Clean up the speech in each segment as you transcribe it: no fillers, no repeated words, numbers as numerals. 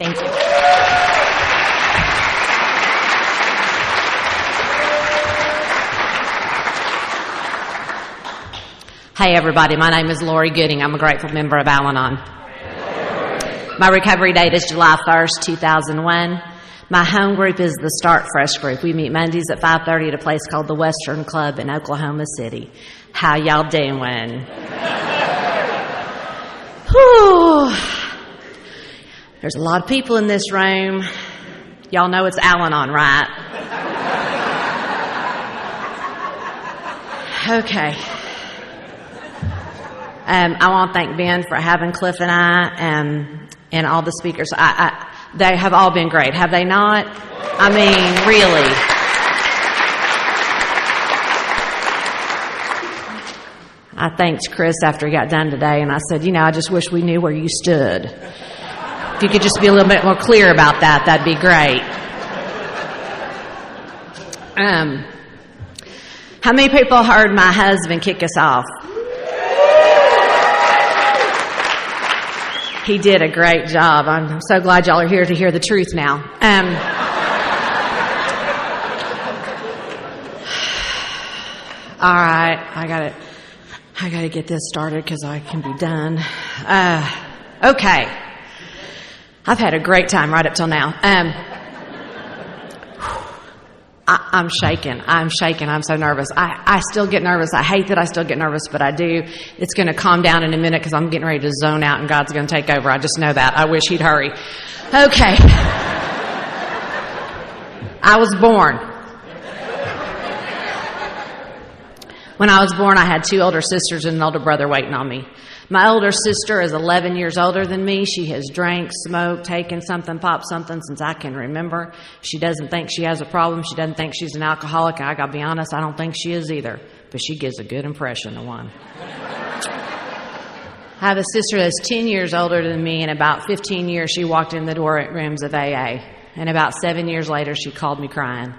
Thank you. Hey everybody, my name is Lori Gooding. I'm a grateful member of Al-Anon. My recovery date is July 1st, 2001. My home group is the Start Fresh group. We meet Mondays at 5:30 at a place called the Western Club in Oklahoma City. How y'all doing? Whew. There's a lot of people in this room. Y'all know it's Al-Anon, right? Okay. I want to thank Ben for having Cliff and I and all the speakers. They have all been great, have they not? I mean, really. I thanked Chris after he got done today, and I said, I just wish we knew where you stood. If you could just be a little bit more clear about that, that'd be great. How many people heard my husband kick us off? He did a great job. I'm so glad y'all are here to hear the truth now. All right, I gotta get this started because I can be done. Okay. I've had a great time right up till now. I'm shaking. I'm so nervous. I still get nervous. I hate that I still get nervous, but I do. It's going to calm down in a minute because I'm getting ready to zone out and God's going to take over. I just know that. I wish he'd hurry. Okay. I was born. When I was born, I had two older sisters and an older brother waiting on me. My older sister is 11 years older than me. She has drank, smoked, taken something, popped something since I can remember. She doesn't think she has a problem. She doesn't think she's an alcoholic. And I gotta be honest, I don't think she is either. But she gives a good impression of one. I have a sister that's 10 years older than me. In about 15 years, she walked in the rooms of AA. And about 7 years later, she called me crying.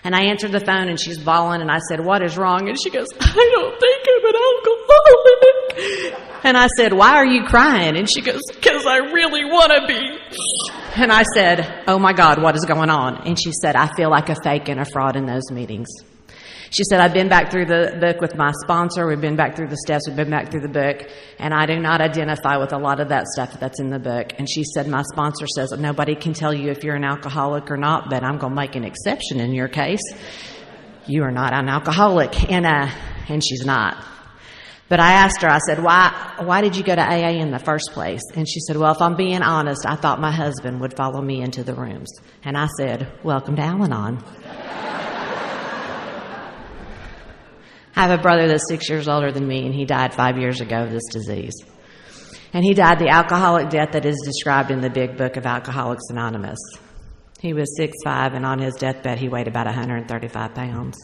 And I answered the phone, and she's bawling, and I said, "What is wrong?" And she goes, "I don't think I'm an alcoholic." And I said, "Why are you crying?" And she goes, "Because I really want to be." And I said, "Oh my God, what is going on?" And she said, "I feel like a fake and a fraud in those meetings." She said, "I've been back through the book with my sponsor. We've been back through the steps. We've been back through the book. And I do not identify with a lot of that stuff that's in the book." And she said, "My sponsor says that nobody can tell you if you're an alcoholic or not, but I'm going to make an exception in your case. You are not an alcoholic." And she's not. But I asked her, I said, why did you go to AA in the first place? And she said, "Well, if I'm being honest, I thought my husband would follow me into the rooms." And I said, "Welcome to Al-Anon." I have a brother that's 6 years older than me, and he died 5 years ago of this disease. And he died the alcoholic death that is described in the big book of Alcoholics Anonymous. He was 6'5", and on his deathbed, he weighed about 135 pounds.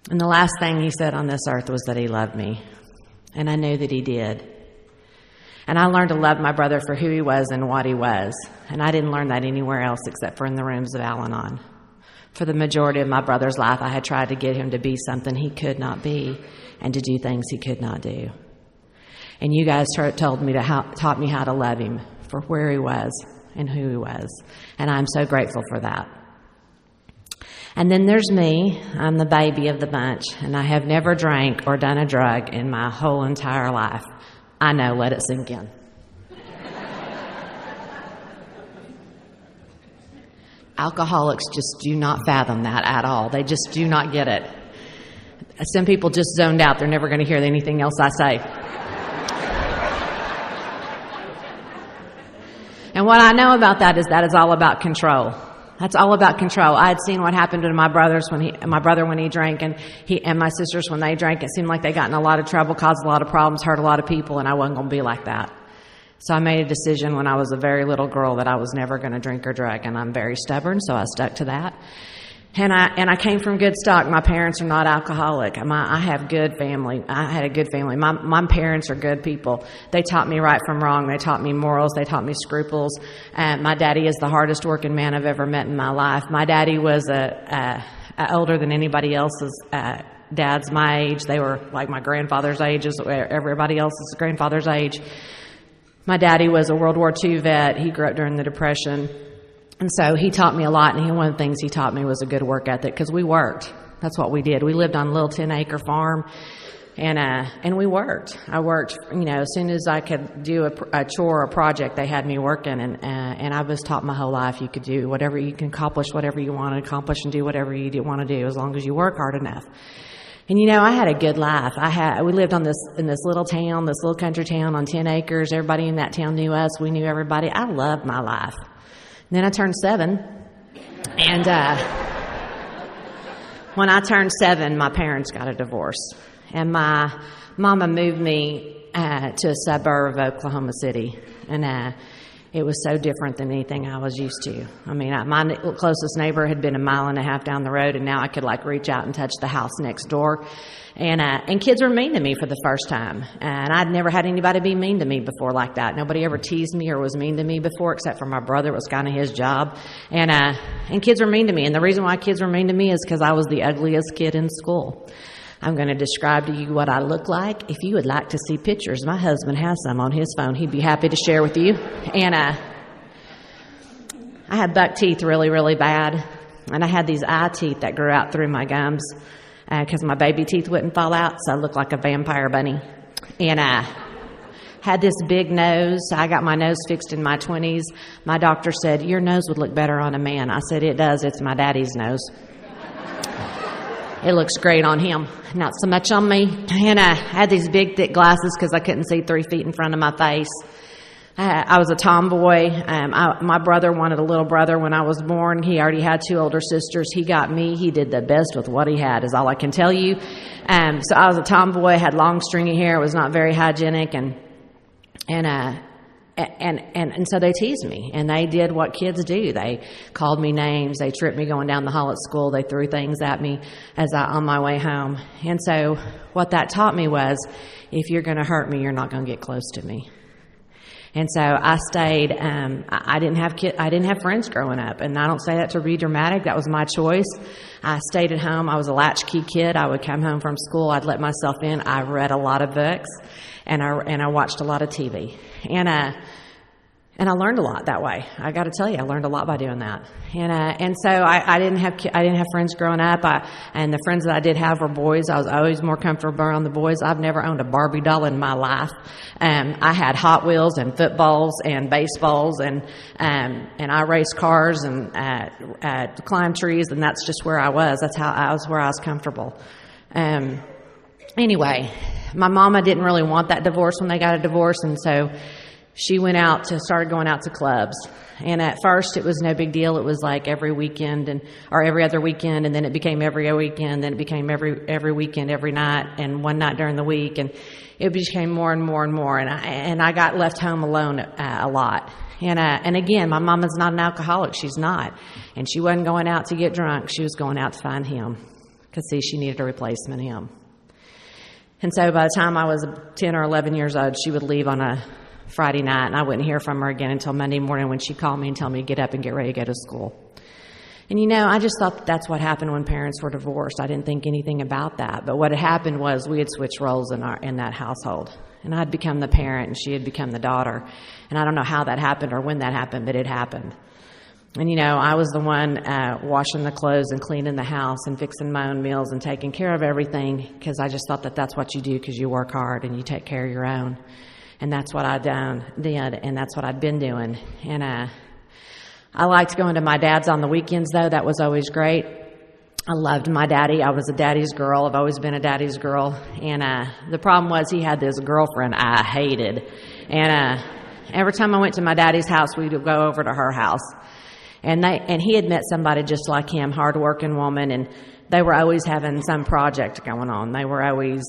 And the last thing he said on this earth was that he loved me. And I knew that he did. And I learned to love my brother for who he was and what he was. And I didn't learn that anywhere else except for in the rooms of Al-Anon. For the majority of my brother's life, I had tried to get him to be something he could not be and to do things he could not do. And you guys taught me how to love him for where he was and who he was. And I'm so grateful for that. And then there's me. I'm the baby of the bunch, and I have never drank or done a drug in my whole entire life. I know, let it sink in. Alcoholics just do not fathom that at all. They just do not get it. Some people just zoned out. They're never going to hear anything else I say. And what I know about that is all about control. That's all about control. I had seen what happened to my brother when he drank, and my sisters when they drank. It seemed like they got in a lot of trouble, caused a lot of problems, hurt a lot of people, and I wasn't going to be like that. So I made a decision when I was a very little girl that I was never going to drink or drug, and I'm very stubborn, so I stuck to that. And I came from good stock. My parents are not alcoholic. I have good family. I had a good family. My parents are good people. They taught me right from wrong. They taught me morals. They taught me scruples. My daddy is the hardest working man I've ever met in my life. My daddy was older than anybody else's dads my age. They were like my grandfather's age, everybody else's grandfather's age. My daddy was a World War II vet. He grew up during the Depression. And so he taught me a lot, and one of the things he taught me was a good work ethic, because we worked. That's what we did. We lived on a little 10-acre farm, and we worked. I worked, as soon as I could do a chore or a project, they had me working, and I was taught my whole life you could do whatever, you can accomplish whatever you want to accomplish and do whatever you want to do as long as you work hard enough. And I had a good life. We lived in this little town, this little country town on 10 acres. Everybody in that town knew us. We knew everybody. I loved my life. And then I turned 7, and when I turned 7, my parents got a divorce, and my mama moved me to a suburb of Oklahoma City, and it was so different than anything I was used to. I mean, my closest neighbor had been a mile and a half down the road, and now I could reach out and touch the house next door. And kids were mean to me for the first time, and I'd never had anybody be mean to me before like that. Nobody ever teased me or was mean to me before, except for my brother. It was kind of his job, and kids were mean to me. And the reason why kids were mean to me is because I was the ugliest kid in school. I'm going to describe to you what I look like. If you would like to see pictures, my husband has some on his phone. He'd be happy to share with you. And I had buck teeth really, really bad. And I had these eye teeth that grew out through my gums because my baby teeth wouldn't fall out, so I looked like a vampire bunny. And I had this big nose. I got my nose fixed in my 20s. My doctor said, your nose would look better on a man. I said, it does. It's my daddy's nose. It looks great on him, not so much on me. And I had these big, thick glasses because I couldn't see 3 feet in front of my face. I was a tomboy. My brother wanted a little brother when I was born. He already had 2 older sisters. He got me. He did the best with what he had, is all I can tell you. So I was a tomboy, had long, stringy hair. It was not very hygienic, and so they teased me, and they did what kids do. They called me names. They tripped me going down the hall at school. They threw things at me on my way home. And so what that taught me was, if you're going to hurt me, you're not going to get close to me. And so I stayed. I didn't have friends growing up, and I don't say that to be dramatic. That was my choice. I stayed at home. I was a latchkey kid. I would come home from school. I'd let myself in. I read a lot of books, and I watched a lot of TV, and I learned a lot that way. I got to tell you, I learned a lot by doing that. And so I didn't have friends growing up. And the friends that I did have were boys. I was always more comfortable around the boys. I've never owned a Barbie doll in my life. I had Hot Wheels and footballs and baseballs, and I raced cars and climbed trees, and that's just where I was. That's how I was, where I was comfortable. Anyway, my mama didn't really want that divorce when they got a divorce, and so she started going out to clubs. And at first it was no big deal. It was like every weekend or every other weekend, and then it became every weekend, then it became every weekend, every night, and one night during the week, and it became more and more and more. And I got left home alone a lot. And again, my mama's not an alcoholic. She's not. And she wasn't going out to get drunk. She was going out to find him, because see, she needed a replacement him. And so by the time I was 10 or 11 years old, she would leave on a Friday night, and I wouldn't hear from her again until Monday morning, when she called me and told me to get up and get ready to go to school. And I just thought that's what happened when parents were divorced. I didn't think anything about that. But what had happened was we had switched roles in that household. And I'd become the parent, and she had become the daughter. And I don't know how that happened or when that happened, but it happened. And I was the one washing the clothes and cleaning the house and fixing my own meals and taking care of everything, because I just thought that that's what you do, because you work hard and you take care of your own. And that's what I did, and that's what I'd been doing. And I liked going to my dad's on the weekends, though. That was always great. I loved my daddy. I was a daddy's girl. I've always been a daddy's girl. And the problem was, he had this girlfriend I hated. And every time I went to my daddy's house, we'd go over to her house. And he had met somebody just like him, hard-working woman, and they were always having some project going on. They were always,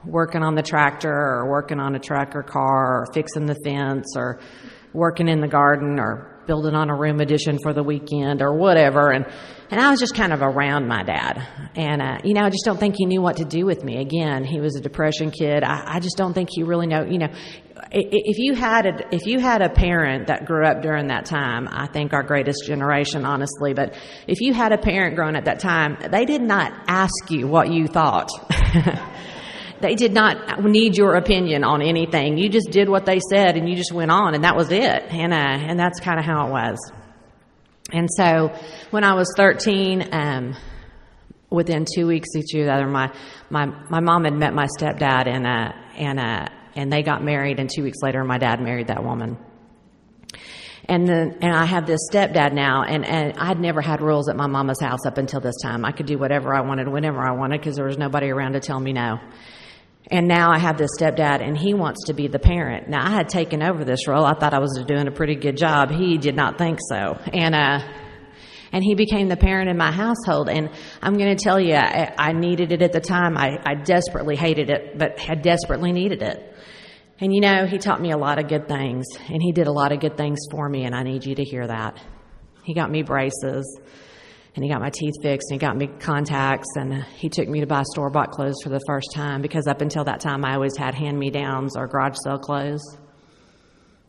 working on the tractor, or working on a truck or car, or fixing the fence, or working in the garden, or building on a room addition for the weekend, or whatever. And I was just kind of around my dad. And, I just don't think he knew what to do with me. Again, he was a depression kid. I just don't think he really if you had a parent that grew up during that time, I think our greatest generation, honestly, but if you had a parent growing at that time, they did not ask you what you thought. They did not need your opinion on anything. You just did what they said, and you just went on, and that was it. And that's kind of how it was. And so when I was 13, within 2 weeks of each other, my mom had met my stepdad, and they got married. And 2 weeks later, my dad married that woman. And I have this stepdad now, and I'd never had rules at my mama's house up until this time. I could do whatever I wanted, whenever I wanted, because there was nobody around to tell me no. And now I have this stepdad, and he wants to be the parent. Now, I had taken over this role. I thought I was doing a pretty good job. He did not think so. And he became the parent in my household. And I'm going to tell you, I needed it at the time. I desperately hated it, but had desperately needed it. And you know, he taught me a lot of good things, and he did a lot of good things for me, and I need you to hear that. He got me braces, and he got my teeth fixed, and he got me contacts, and he took me to buy store-bought clothes for the first time, because up until that time I always had hand-me-downs or garage sale clothes.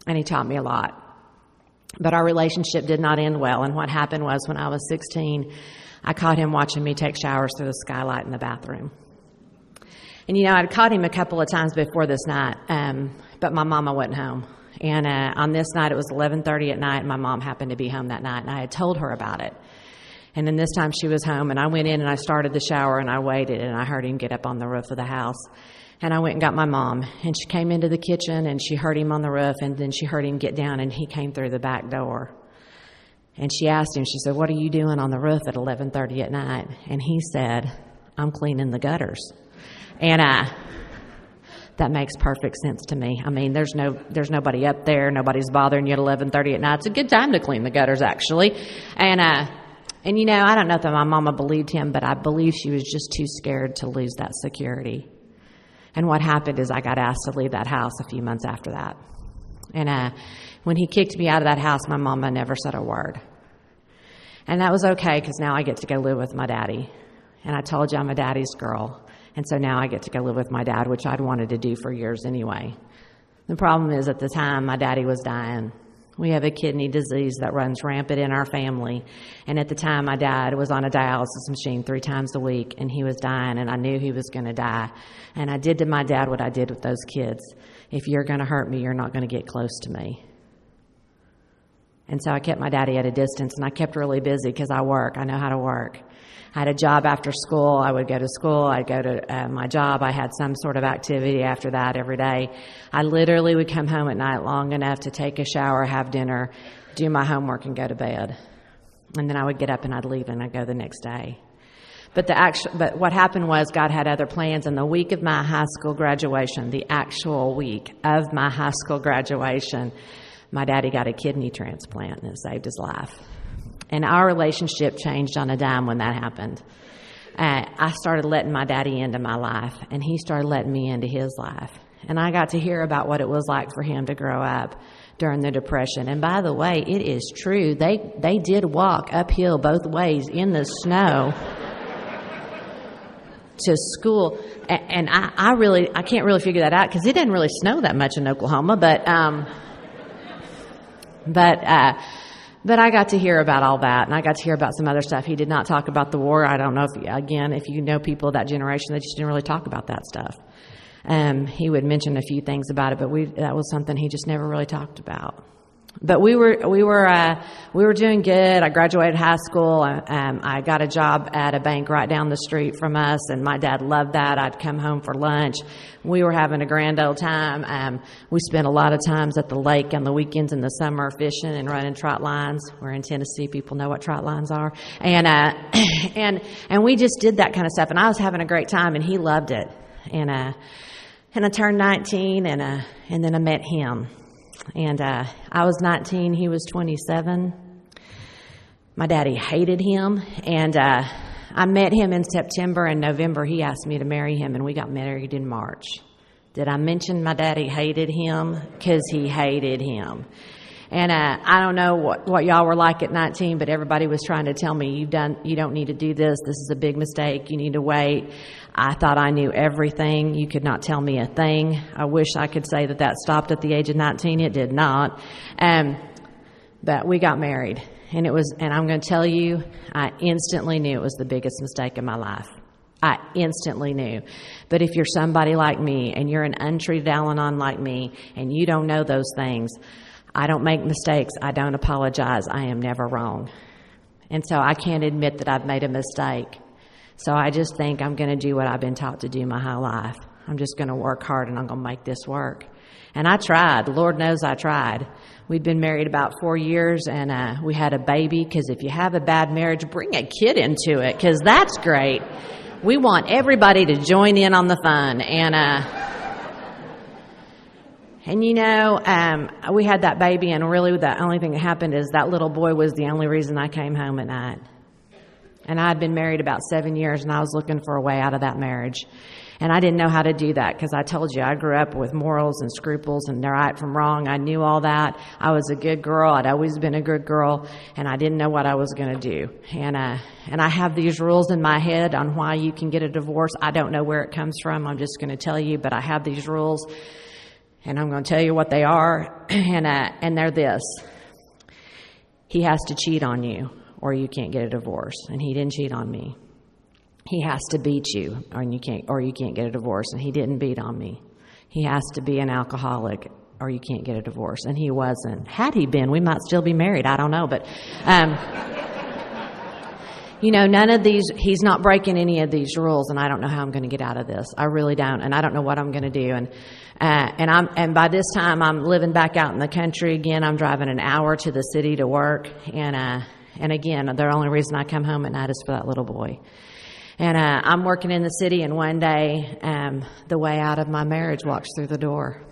And he taught me a lot. But our relationship did not end well, and what happened was when I was 16, I caught him watching me take showers through the skylight in the bathroom. And, you know, I'd caught him a couple of times before this night, but my mama wasn't home. And on this night, it was 11:30 at night, and my mom happened to be home that night, and I had told her about it. And then this time she was home, and I went in and I started the shower, and I waited, and I heard him get up on the roof of the house. And I went and got my mom, and she came into the kitchen, and she heard him on the roof, and then she heard him get down, and he came through the back door. And she asked him, she said, "What are you doing on the roof at 11:30 at night?" And he said, "I'm cleaning the gutters." And that makes perfect sense to me. I mean, there's nobody up there. Nobody's bothering you at 11:30 at night. It's a good time to clean the gutters, actually. And you know, I don't know if my mama believed him, but I believe she was just too scared to lose that security. And what happened is I got asked to leave that house a few months after that. And when he kicked me out of that house, my mama never said a word. And that was okay, because now I get to go live with my daddy. And I told you I'm a daddy's girl. And so now I get to go live with my dad, which I'd wanted to do for years anyway. The problem is, at the time, my daddy was dying. We have a kidney disease that runs rampant in our family. And at the time, my dad was on a dialysis machine 3 times a week, and he was dying, and I knew he was going to die. And I did to my dad what I did with those kids. If you're going to hurt me, you're not going to get close to me. And so I kept my daddy at a distance, and I kept really busy because I work. I know how to work. I had a job after school. I would go to school. I'd go to my job. I had some sort of activity after that every day. I literally would come home at night long enough to take a shower, have dinner, do my homework, and go to bed. And then I would get up and I'd leave and I'd go the next day. But what happened was God had other plans. And the week of my high school graduation, the actual week of my high school graduation, my daddy got a kidney transplant, and it saved his life. And our relationship changed on a dime when that happened. I started letting my daddy into my life, and he started letting me into his life. And I got to hear about what it was like for him to grow up during the Depression. And by the way, it is true. They did walk uphill both ways in the snow to school. And I can't really figure that out, because it didn't really snow that much in Oklahoma. But I got to hear about all that, and I got to hear about some other stuff. He did not talk about the war. I don't know if you know people of that generation, they just didn't really talk about that stuff. He would mention a few things about it, but that was something he just never really talked about. But we were doing good. I graduated high school. I got a job at a bank right down the street from us, and my dad loved that. I'd come home for lunch. We were having a grand old time. We spent a lot of times at the lake on the weekends in the summer fishing and running trot lines. We're in Tennessee. People know what trot lines are. And we just did that kind of stuff. And I was having a great time, and he loved it. And I turned 19, and then I met him. And I was 19, he was 27. My daddy hated him, and I met him in September. And November, he asked me to marry him, and we got married in March. Did I mention my daddy hated him? Because he hated him. And I don't know what y'all were like at 19, but everybody was trying to tell me, you don't need to do this. This is a big mistake. You need to wait. I thought I knew everything. You could not tell me a thing. I wish I could say that stopped at the age of 19. It did not. But we got married, and I'm going to tell you, I instantly knew it was the biggest mistake of my life. I instantly knew. But if you're somebody like me and you're an untreated Al-Anon like me and you don't know those things, I don't make mistakes. I don't apologize. I am never wrong. And so I can't admit that I've made a mistake. So I just think I'm going to do what I've been taught to do my whole life. I'm just going to work hard and I'm going to make this work. And I tried. The Lord knows I tried. We'd been married about 4 years and we had a baby, because if you have a bad marriage, bring a kid into it, because that's great. We want everybody to join in on the fun. And you know, we had that baby, and really the only thing that happened is that little boy was the only reason I came home at night. And I'd been married about 7 years, and I was looking for a way out of that marriage. And I didn't know how to do that, because I told you I grew up with morals and scruples and right from wrong. I knew all that. I was a good girl. I'd always been a good girl, and I didn't know what I was going to do. And I have these rules in my head on why you can get a divorce. I don't know where it comes from. I'm just going to tell you, but I have these rules, and I'm going to tell you what they are. And they're this: he has to cheat on you, or you can't get a divorce. And he didn't cheat on me. He has to beat you, or you can't get a divorce. And he didn't beat on me. He has to be an alcoholic, or you can't get a divorce. And he wasn't. Had he been, we might still be married. I don't know, but you know, none of these. He's not breaking any of these rules, and I don't know how I'm going to get out of this. I really don't, and I don't know what I'm going to do. And by this time, I'm living back out in the country again. I'm driving an hour to the city to work, and again, the only reason I come home at night is for that little boy. And I'm working in the city, and one day, the way out of my marriage walks through the door.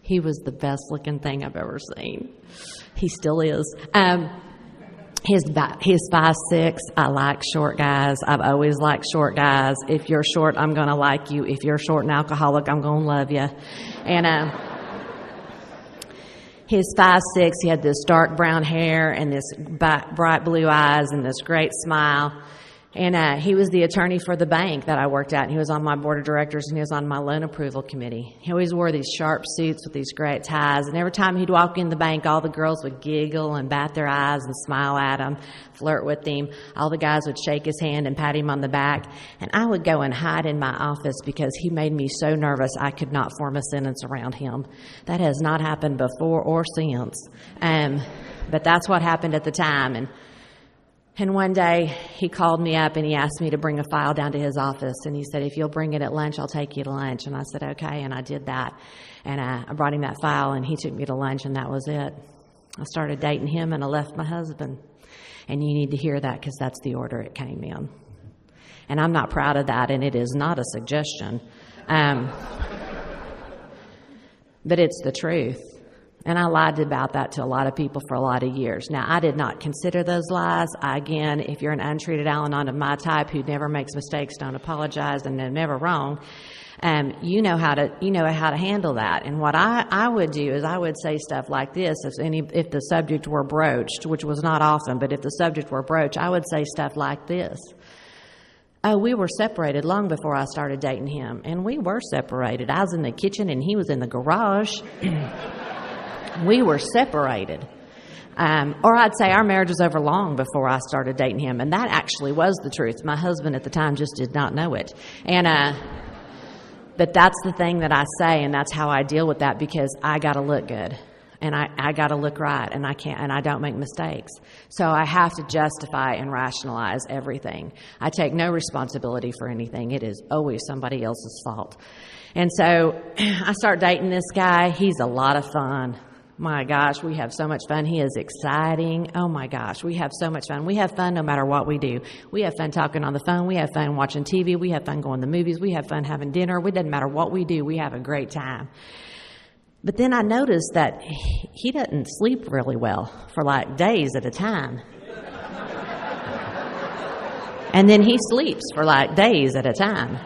He was the best-looking thing I've ever seen. He still is. He's 5'6". I like short guys. I've always liked short guys. If you're short, I'm going to like you. If you're short and alcoholic, I'm going to love you. And he's 5'6". He had this dark brown hair and this bright blue eyes and this great smile. And he was the attorney for the bank that I worked at, and he was on my board of directors, and he was on my loan approval committee. He always wore these sharp suits with these great ties, and every time he'd walk in the bank, all the girls would giggle and bat their eyes and smile at him, flirt with him. All the guys would shake his hand and pat him on the back, and I would go and hide in my office because he made me so nervous I could not form a sentence around him. That has not happened before or since, but that's what happened at the time. And one day, he called me up and he asked me to bring a file down to his office. And he said, if you'll bring it at lunch, I'll take you to lunch. And I said, okay. And I did that. And I brought him that file, and he took me to lunch, and that was it. I started dating him, and I left my husband. And you need to hear that, because that's the order it came in. And I'm not proud of that, and it is not a suggestion. But it's the truth. And I lied about that to a lot of people for a lot of years. Now, I did not consider those lies. Again, if you're an untreated Al-Anon of my type who never makes mistakes, don't apologize, and they're never wrong, you know how to handle that. And what I would do is I would say stuff like this if the subject were broached, which was not often, but if the subject were broached, I would say stuff like this. Oh, we were separated long before I started dating him, and we were separated. I was in the kitchen and he was in the garage. We were separated. Or I'd say our marriage was over long before I started dating him. And that actually was the truth. My husband at the time just did not know it. But that's the thing that I say, and that's how I deal with that, because I got to look good. And I got to look right, and I don't make mistakes. So I have to justify and rationalize everything. I take no responsibility for anything. It is always somebody else's fault. And so I start dating this guy. He's a lot of fun. My gosh, we have so much fun. He is exciting. Oh my gosh, we have so much fun. We have fun no matter what we do. We have fun talking on the phone. We have fun watching TV. We have fun going to the movies. We have fun having dinner. It doesn't matter what we do. We have a great time. But then I noticed that he doesn't sleep really well for like days at a time. And then he sleeps for like days at a time.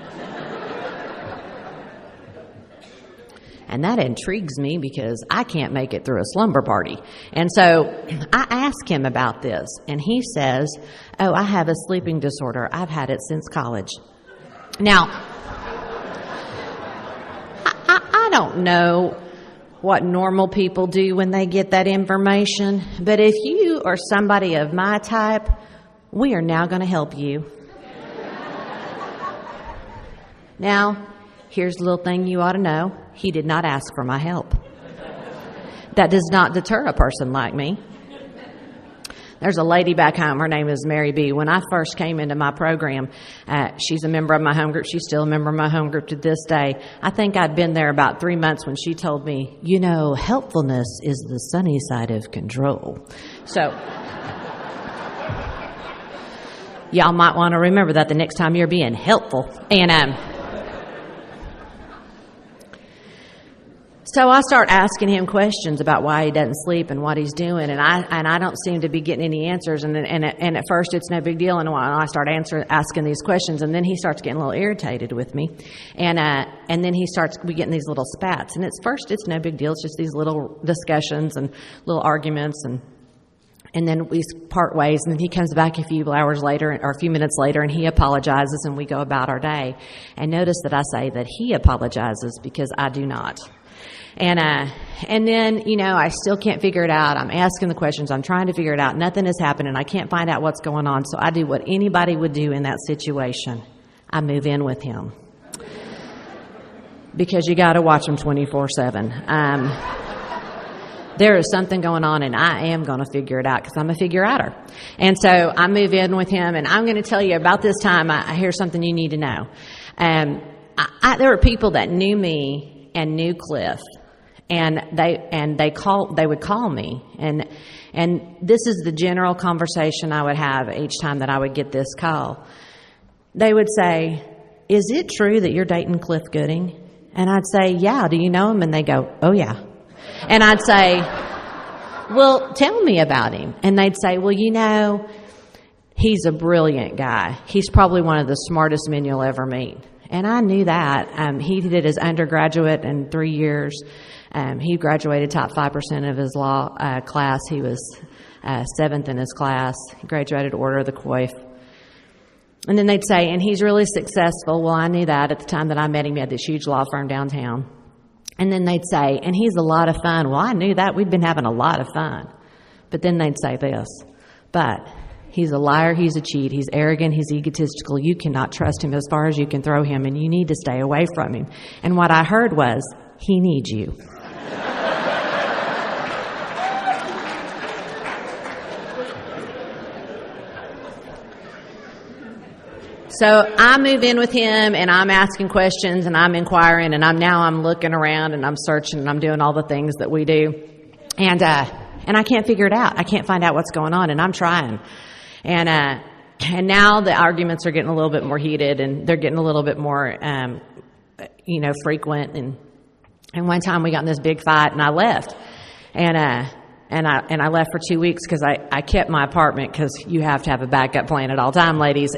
And that intrigues me because I can't make it through a slumber party. And so I ask him about this, and he says, oh, I have a sleeping disorder. I've had it since college. Now, I don't know what normal people do when they get that information, but if you are somebody of my type, we are now going to help you. Now, here's the little thing you ought to know. He did not ask for my help. That does not deter a person like me. There's a lady back home. Her name is Mary B. When I first came into my program, she's a member of my home group. She's still a member of my home group to this day. I think I'd been there about 3 months when she told me, helpfulness is the sunny side of control. So y'all might want to remember that the next time you're being helpful. And so I start asking him questions about why he doesn't sleep and what he's doing, and I don't seem to be getting any answers. And at first it's no big deal, and I start asking these questions, and then he starts getting a little irritated with me, and then we get in these little spats. And at first it's no big deal; it's just these little discussions and little arguments, and then we part ways. And then he comes back a few hours later or a few minutes later, and he apologizes, and we go about our day. And notice that I say that he apologizes because I do not. And then, I still can't figure it out. I'm asking the questions. I'm trying to figure it out. Nothing is happening. I can't find out what's going on. So I do what anybody would do in that situation. I move in with him. Because you got to watch him 24/7. There is something going on, and I am going to figure it out because I'm a figure-outer. And so I move in with him, and I'm going to tell you about this time. I hear something you need to know. There were people that knew me and knew Cliff, and they would call me, and this is the general conversation I would have each time that I would get this call. They would say, "Is it true that you're dating Cliff Gooding?" And I'd say, "Yeah, do you know him?" And they go, "Oh yeah." And I'd say, "Well, tell me about him." And they'd say, "Well, he's a brilliant guy. He's probably one of the smartest men you'll ever meet." And I knew that. He did his undergraduate in 3 years. He graduated top 5% of his law class. He was 7th in his class. He graduated Order of the Coif. And then they'd say, "And he's really successful." Well, I knew that at the time that I met him. He had this huge law firm downtown. And then they'd say, "And he's a lot of fun." Well, I knew that. We'd been having a lot of fun. But then they'd say this, "But he's a liar, he's a cheat, he's arrogant, he's egotistical. You cannot trust him as far as you can throw him, and you need to stay away from him." And what I heard was, "He needs you." So I move in with him, and I'm asking questions, and I'm inquiring, and I'm looking around, and I'm searching, and I'm doing all the things that we do. And I can't figure it out. I can't find out what's going on, and I'm trying. And now the arguments are getting a little bit more heated, and they're getting a little bit more, frequent. And one time we got in this big fight, and I left. And I left for 2 weeks because I kept my apartment, because you have to have a backup plan at all time, ladies.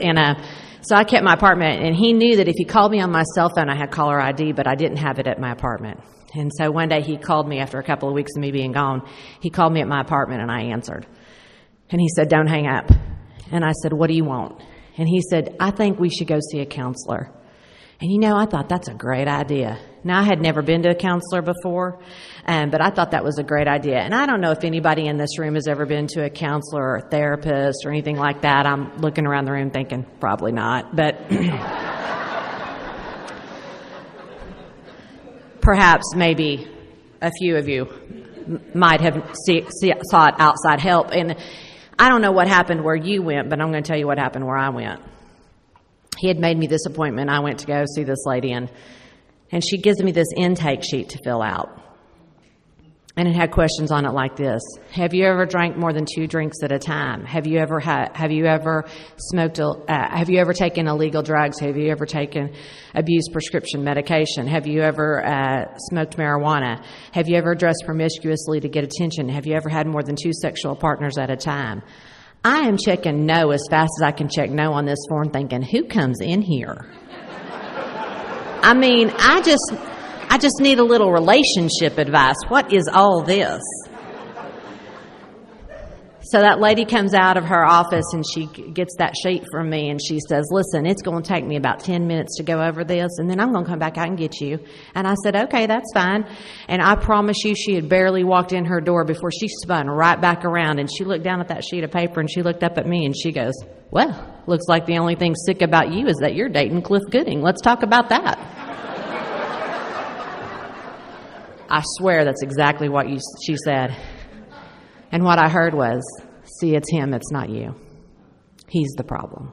So I kept my apartment, and he knew that if he called me on my cell phone, I had caller ID, but I didn't have it at my apartment. And so one day he called me after a couple of weeks of me being gone. He called me at my apartment, and I answered. And he said, "Don't hang up." And I said, "What do you want?" And he said, "I think we should go see a counselor." And I thought that's a great idea. Now, I had never been to a counselor before, but I thought that was a great idea. And I don't know if anybody in this room has ever been to a counselor or a therapist or anything like that. I'm looking around the room thinking, probably not. But perhaps maybe a few of you might have sought outside help. And I don't know what happened where you went, but I'm going to tell you what happened where I went. He had made me this appointment. I went to go see this lady, and she gives me this intake sheet to fill out. And it had questions on it like this: Have you ever drank more than 2 drinks at a time? Have you ever smoked? Have you ever taken illegal drugs? Have you ever abused prescription medication? Have you ever smoked marijuana? Have you ever dressed promiscuously to get attention? Have you ever had more than 2 sexual partners at a time? I am checking no as fast as I can check no on this form, thinking, who comes in here? I mean, I just need a little relationship advice. What is all this? So that lady comes out of her office and she gets that sheet from me and she says, listen, it's going to take me about 10 minutes to go over this and then I'm going to come back out and get you. And I said, okay, that's fine. And I promise you, she had barely walked in her door before she spun right back around and she looked down at that sheet of paper and she looked up at me and she goes, well, looks like the only thing sick about you is that you're dating Cliff Gooding. Let's talk about that. I swear that's exactly what she said. And what I heard was, see, it's him, it's not you. He's the problem.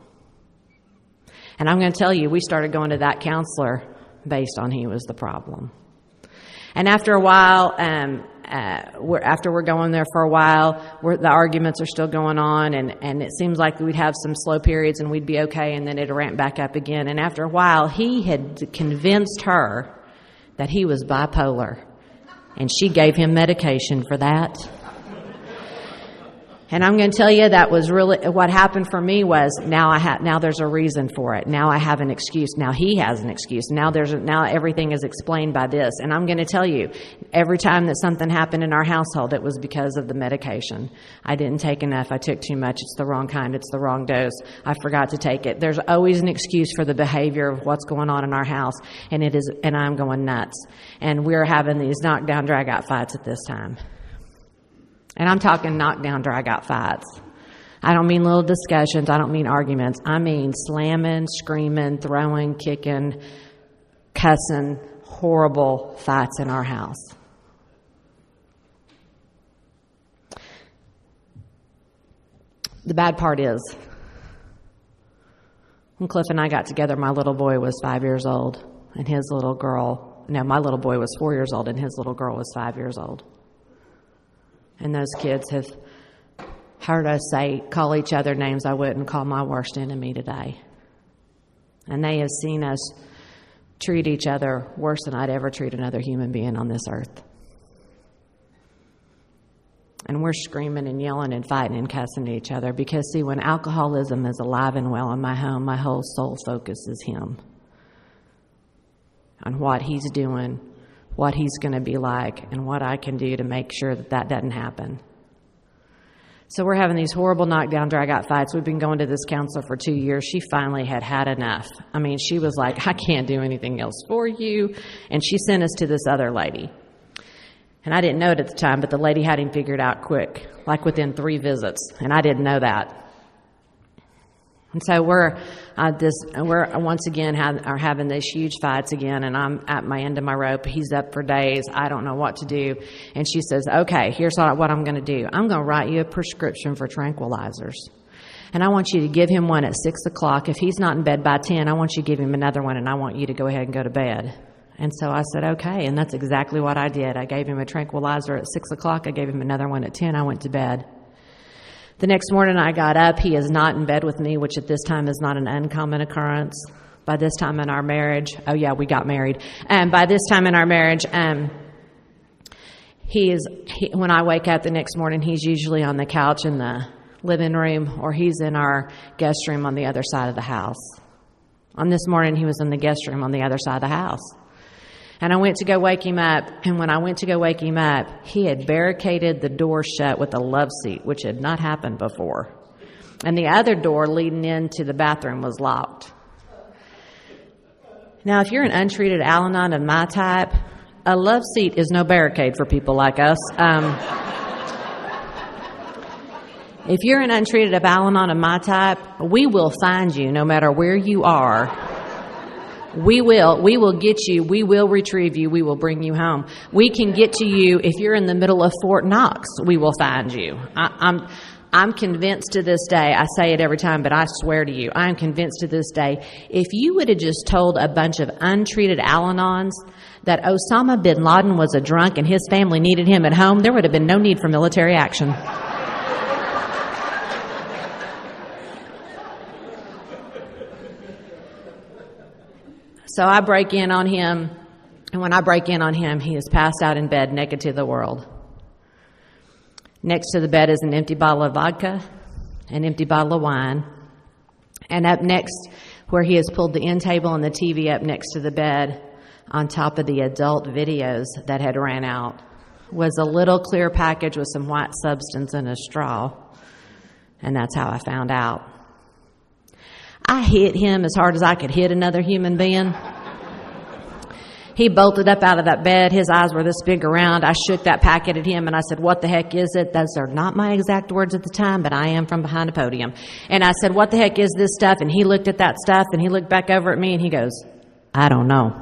And I'm going to tell you, we started going to that counselor based on he was the problem. And after a while, after we're going there for a while, the arguments are still going on, and it seems like we'd have some slow periods and we'd be okay, and then it'd ramp back up again. And after a while, he had convinced her that he was bipolar, and she gave him medication for that. And I'm going to tell you that was really what happened for me was now there's a reason for it. Now I have an excuse. Now he has an excuse. Now everything is explained by this. And I'm going to tell you, every time that something happened in our household, it was because of the medication. I didn't take enough. I took too much. It's the wrong kind. It's the wrong dose. I forgot to take it. There's always an excuse for the behavior of what's going on in our house, and I'm going nuts. And we're having these knockdown, drag-out fights at this time. And I'm talking knockdown, drag-out fights. I don't mean little discussions. I don't mean arguments. I mean slamming, screaming, throwing, kicking, cussing, horrible fights in our house. The bad part is, when Cliff and I got together, my little boy was 5 years old, and my little boy was 4 years old, and his little girl was 5 years old. And those kids have heard us call each other names I wouldn't call my worst enemy today. And they have seen us treat each other worse than I'd ever treat another human being on this earth. And we're screaming and yelling and fighting and cussing at each other because, see, when alcoholism is alive and well in my home, my whole soul focuses him on what he's doing, what he's going to be like, and what I can do to make sure that doesn't happen. So we're having these horrible knockdown, drag-out fights. We've been going to this counselor for 2 years. She finally had enough. I mean, she was like, I can't do anything else for you. And she sent us to this other lady. And I didn't know it at the time, but the lady had him figured out quick, like within 3 visits. And I didn't know that. And so we're once again are having these huge fights again, and I'm at my end of my rope. He's up for days. I don't know what to do. And she says, okay, here's what I'm going to do. I'm going to write you a prescription for tranquilizers. And I want you to give him one at 6 o'clock. If he's not in bed by 10, I want you to give him another one, and I want you to go ahead and go to bed. And so I said, okay, and that's exactly what I did. I gave him a tranquilizer at 6 o'clock. I gave him another one at 10. I went to bed. The next morning I got up. He is not in bed with me, which at this time is not an uncommon occurrence. By this time in our marriage, we got married. By this time in our marriage, when I wake up the next morning, he's usually on the couch in the living room, or he's in our guest room on the other side of the house. On this morning, he was in the guest room on the other side of the house. And I went to go wake him up, and when I went to go wake him up, he had barricaded the door shut with a love seat, which had not happened before. And the other door leading into the bathroom was locked. Now, if you're an untreated Al-Anon of my type, a love seat is no barricade for people like us. If you're an untreated Al-Anon of my type, we will find you no matter where you are. We will get you. We will retrieve you. We will bring you home. We can get to you if you're in the middle of Fort Knox. We will find you. I'm convinced to this day, I say it every time, but I swear to you, I'm convinced to this day, if you would have just told a bunch of untreated Al-Anons that Osama bin Laden was a drunk and his family needed him at home, there would have been no need for military action. So I break in on him, and when I break in on him, he is passed out in bed, naked to the world. Next to the bed is an empty bottle of vodka, an empty bottle of wine, and up next, where he has pulled the end table and the TV up next to the bed, on top of the adult videos that had ran out, was a little clear package with some white substance in a straw. And that's how I found out. I hit him as hard as I could hit another human being. He bolted up out of that bed. His eyes were this big around. I shook that packet at him and I said, "What the heck is it?" Those are not my exact words at the time, but I am from behind a podium. And I said, "What the heck is this stuff?" And he looked at that stuff and he looked back over at me and he goes, "I don't know."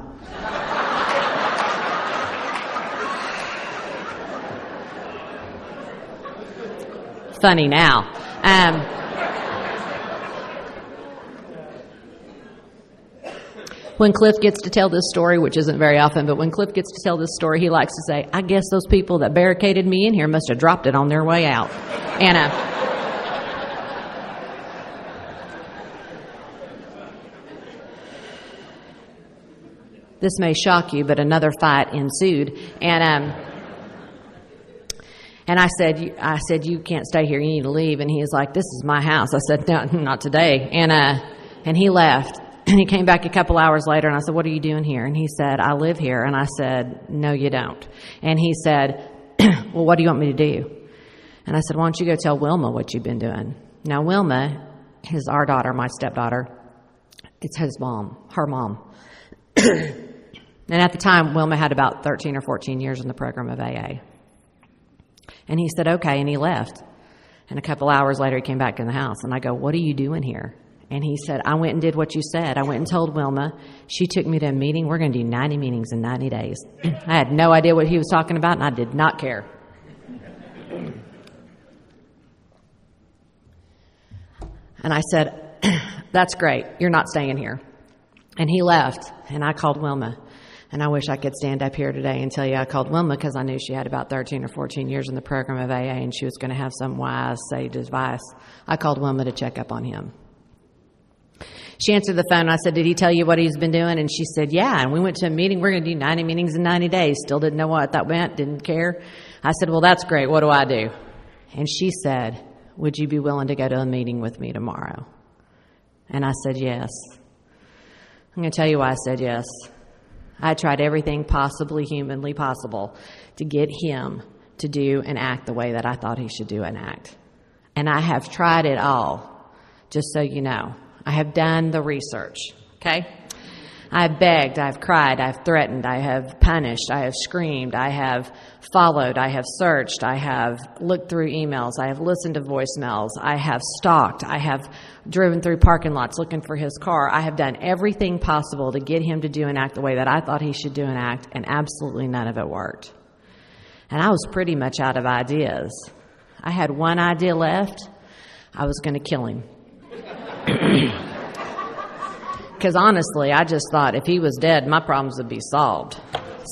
Funny now. When Cliff gets to tell this story, which isn't very often, but when Cliff gets to tell this story, he likes to say, "I guess those people that barricaded me in here must have dropped it on their way out." And this may shock you, but another fight ensued. And I said, "You can't stay here. You need to leave." And he was like, "This is my house." I said, "No, not today." And he left. And he came back a couple hours later, and I said, "What are you doing here?" And he said, "I live here." And I said, "No, you don't." And he said, "Well, what do you want me to do?" And I said, "Why don't you go tell Wilma what you've been doing?" Now, Wilma is our daughter, my stepdaughter. It's his mom, her mom. And at the time, Wilma had about 13 or 14 years in the program of AA. And he said, "Okay," and he left. And a couple hours later, he came back in the house. And I go, "What are you doing here?" And he said, "I went and did what you said. I went and told Wilma. She took me to a meeting. We're going to do 90 meetings in 90 days. I had no idea what he was talking about, and I did not care. And I said, "That's great. You're not staying here." And he left, and I called Wilma. And I wish I could stand up here today and tell you I called Wilma because I knew she had about 13 or 14 years in the program of AA, and she was going to have some wise, sage advice. I called Wilma to check up on him. She answered the phone, and I said, "Did he tell you what he's been doing?" And she said, "Yeah." And we went to a meeting. We're going to do 90 meetings in 90 days. Still didn't know what that meant, didn't care. I said, "Well, that's great. What do I do?" And she said, "Would you be willing to go to a meeting with me tomorrow?" And I said, "Yes." I'm going to tell you why I said yes. I tried everything possibly humanly possible to get him to do and act the way that I thought he should do and act. And I have tried it all, just so you know. I have done the research, okay? I have begged, I have cried, I have threatened, I have punished, I have screamed, I have followed, I have searched, I have looked through emails, I have listened to voicemails, I have stalked, I have driven through parking lots looking for his car. I have done everything possible to get him to do and act the way that I thought he should do and act, and absolutely none of it worked. And I was pretty much out of ideas. I had one idea left. I was going to kill him. Because honestly, I just thought if he was dead, my problems would be solved.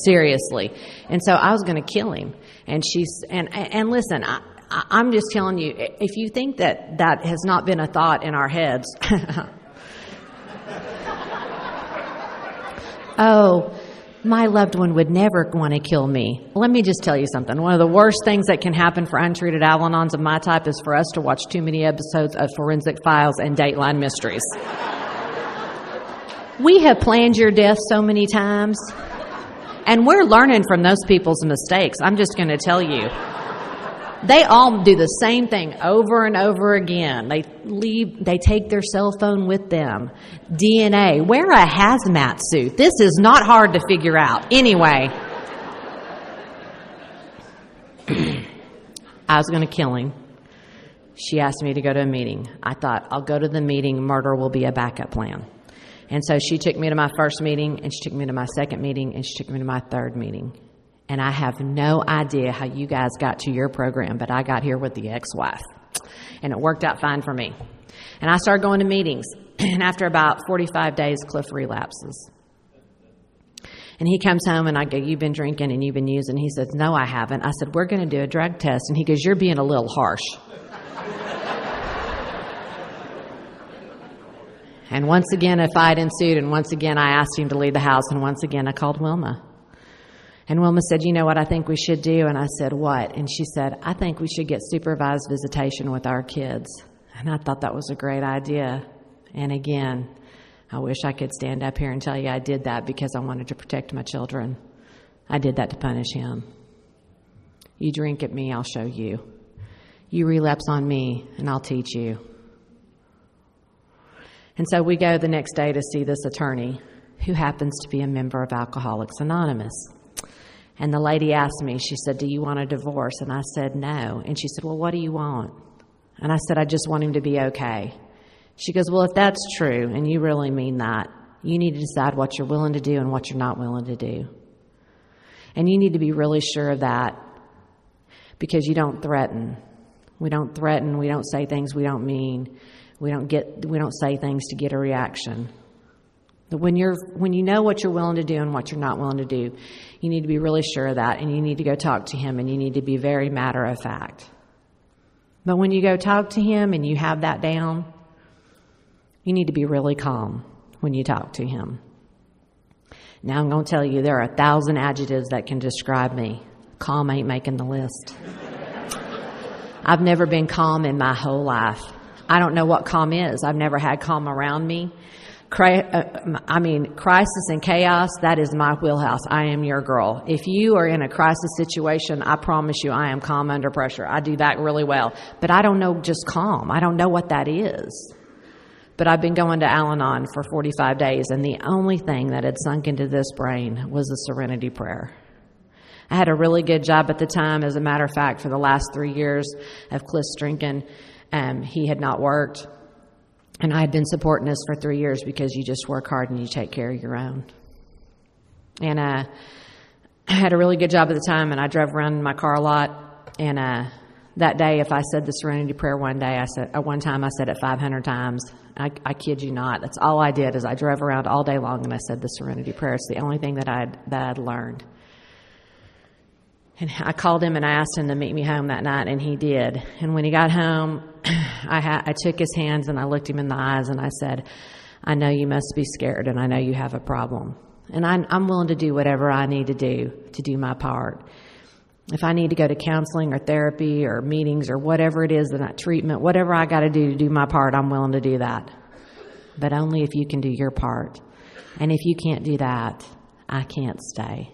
Seriously. And so I was going to kill him. And and listen, I'm just telling you, if you think that that has not been a thought in our heads, oh, my loved one would never want to kill me. Let me just tell you something. One of the worst things that can happen for untreated Al-Anons of my type is for us to watch too many episodes of Forensic Files and Dateline Mysteries. We have planned your death so many times, and we're learning from those people's mistakes. I'm just going to tell you. They all do the same thing over and over again. They take their cell phone with them. DNA. Wear a hazmat suit. This is not hard to figure out. Anyway, I was going to kill him. She asked me to go to a meeting. I thought, I'll go to the meeting. Murder will be a backup plan. And so she took me to my first meeting, and she took me to my second meeting, and she took me to my third meeting. And I have no idea how you guys got to your program, but I got here with the ex-wife. And it worked out fine for me. And I started going to meetings. And after about 45 days, Cliff relapses. And he comes home, and I go, "You've been drinking and you've been using." He says, "No, I haven't." I said, "We're going to do a drug test." And he goes, "You're being a little harsh." And once again, a fight ensued. And once again, I asked him to leave the house. And once again, I called Wilma. And Wilma said, "You know what I think we should do?" And I said, "What?" And she said, "I think we should get supervised visitation with our kids." And I thought that was a great idea. And again, I wish I could stand up here and tell you I did that because I wanted to protect my children. I did that to punish him. You drink at me, I'll show you. You relapse on me, and I'll teach you. And so we go the next day to see this attorney who happens to be a member of Alcoholics Anonymous. And the lady asked me, she said, do you want a divorce? And I said, no. And she said, well, what do you want? And I said, I just want him to be okay. She goes, well, if that's true, and you really mean that, you need to decide what you're willing to do and what you're not willing to do. And you need to be really sure of that, because you don't threaten. We don't threaten. We don't say things we don't mean. We don't say things to get a reaction. But when you know what you're willing to do and what you're not willing to do, you need to be really sure of that, and you need to go talk to him, and you need to be very matter of fact. But when you go talk to him and you have that down, you need to be really calm when you talk to him. Now I'm going to tell you, there are 1,000 adjectives that can describe me. Calm ain't making the list. I've never been calm in my whole life. I don't know what calm is. I've never had calm around me. Crisis and chaos, that is my wheelhouse. I am your girl. If you are in a crisis situation, I promise you I am calm under pressure. I do that really well. But I don't know just calm. I don't know what that is. But I've been going to Al-Anon for 45 days, and the only thing that had sunk into this brain was the Serenity Prayer. I had a really good job at the time. As a matter of fact, for the last 3 years of Cliff's drinking, he had not worked. And I had been supporting this for 3 years, because you just work hard and you take care of your own. And I had a really good job at the time, and I drove around in my car a lot. And that day, if I said the Serenity Prayer one time I said it 500 times. I kid you not. That's all I did, is I drove around all day long and I said the Serenity Prayer. It's the only thing that I'd learned. And I called him and I asked him to meet me home that night, and he did. And when he got home, I took his hands and I looked him in the eyes and I said, I know you must be scared, and I know you have a problem. And I'm willing to do whatever I need to do my part. If I need to go to counseling or therapy or meetings or whatever it is, that treatment, whatever I got to do my part, I'm willing to do that. But only if you can do your part. And if you can't do that, I can't stay.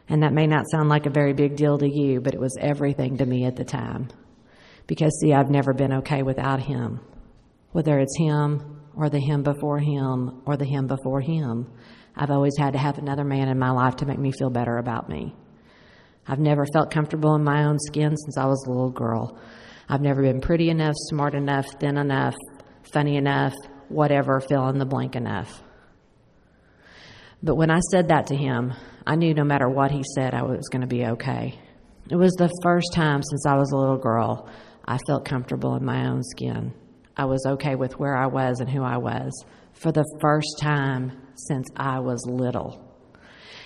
And that may not sound like a very big deal to you, but it was everything to me at the time. Because, see, I've never been okay without him. Whether it's him or the him before him or the him before him, I've always had to have another man in my life to make me feel better about me. I've never felt comfortable in my own skin since I was a little girl. I've never been pretty enough, smart enough, thin enough, funny enough, whatever, fill in the blank enough. But when I said that to him, I knew no matter what he said, I was going to be okay. It was the first time since I was a little girl I felt comfortable in my own skin. I was okay with where I was and who I was for the first time since I was little.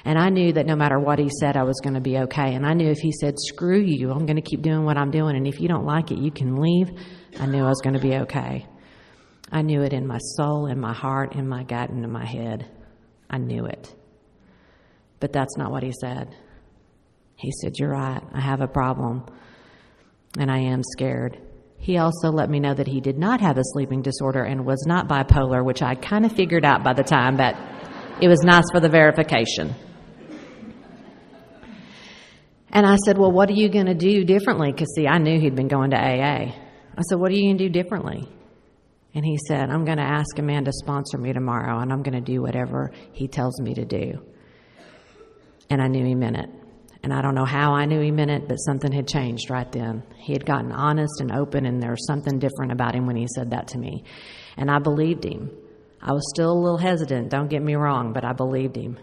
And I knew that no matter what he said, I was going to be okay. And I knew if he said, screw you, I'm going to keep doing what I'm doing, and if you don't like it, you can leave, I knew I was going to be okay. I knew it in my soul, in my heart, in my gut, and in my head. I knew it. But that's not what he said. He said, you're right, I have a problem, and I am scared. He also let me know that he did not have a sleeping disorder and was not bipolar, which I kind of figured out by the time, but it was nice for the verification. And I said, well, what are you going to do differently? Because, see, I knew he'd been going to AA. I said, what are you going to do differently? And he said, I'm going to ask a man to sponsor me tomorrow, and I'm going to do whatever he tells me to do. And I knew he meant it. And I don't know how I knew he meant it, but something had changed right then. He had gotten honest and open, and there was something different about him when he said that to me. And I believed him. I was still a little hesitant, don't get me wrong, but I believed him.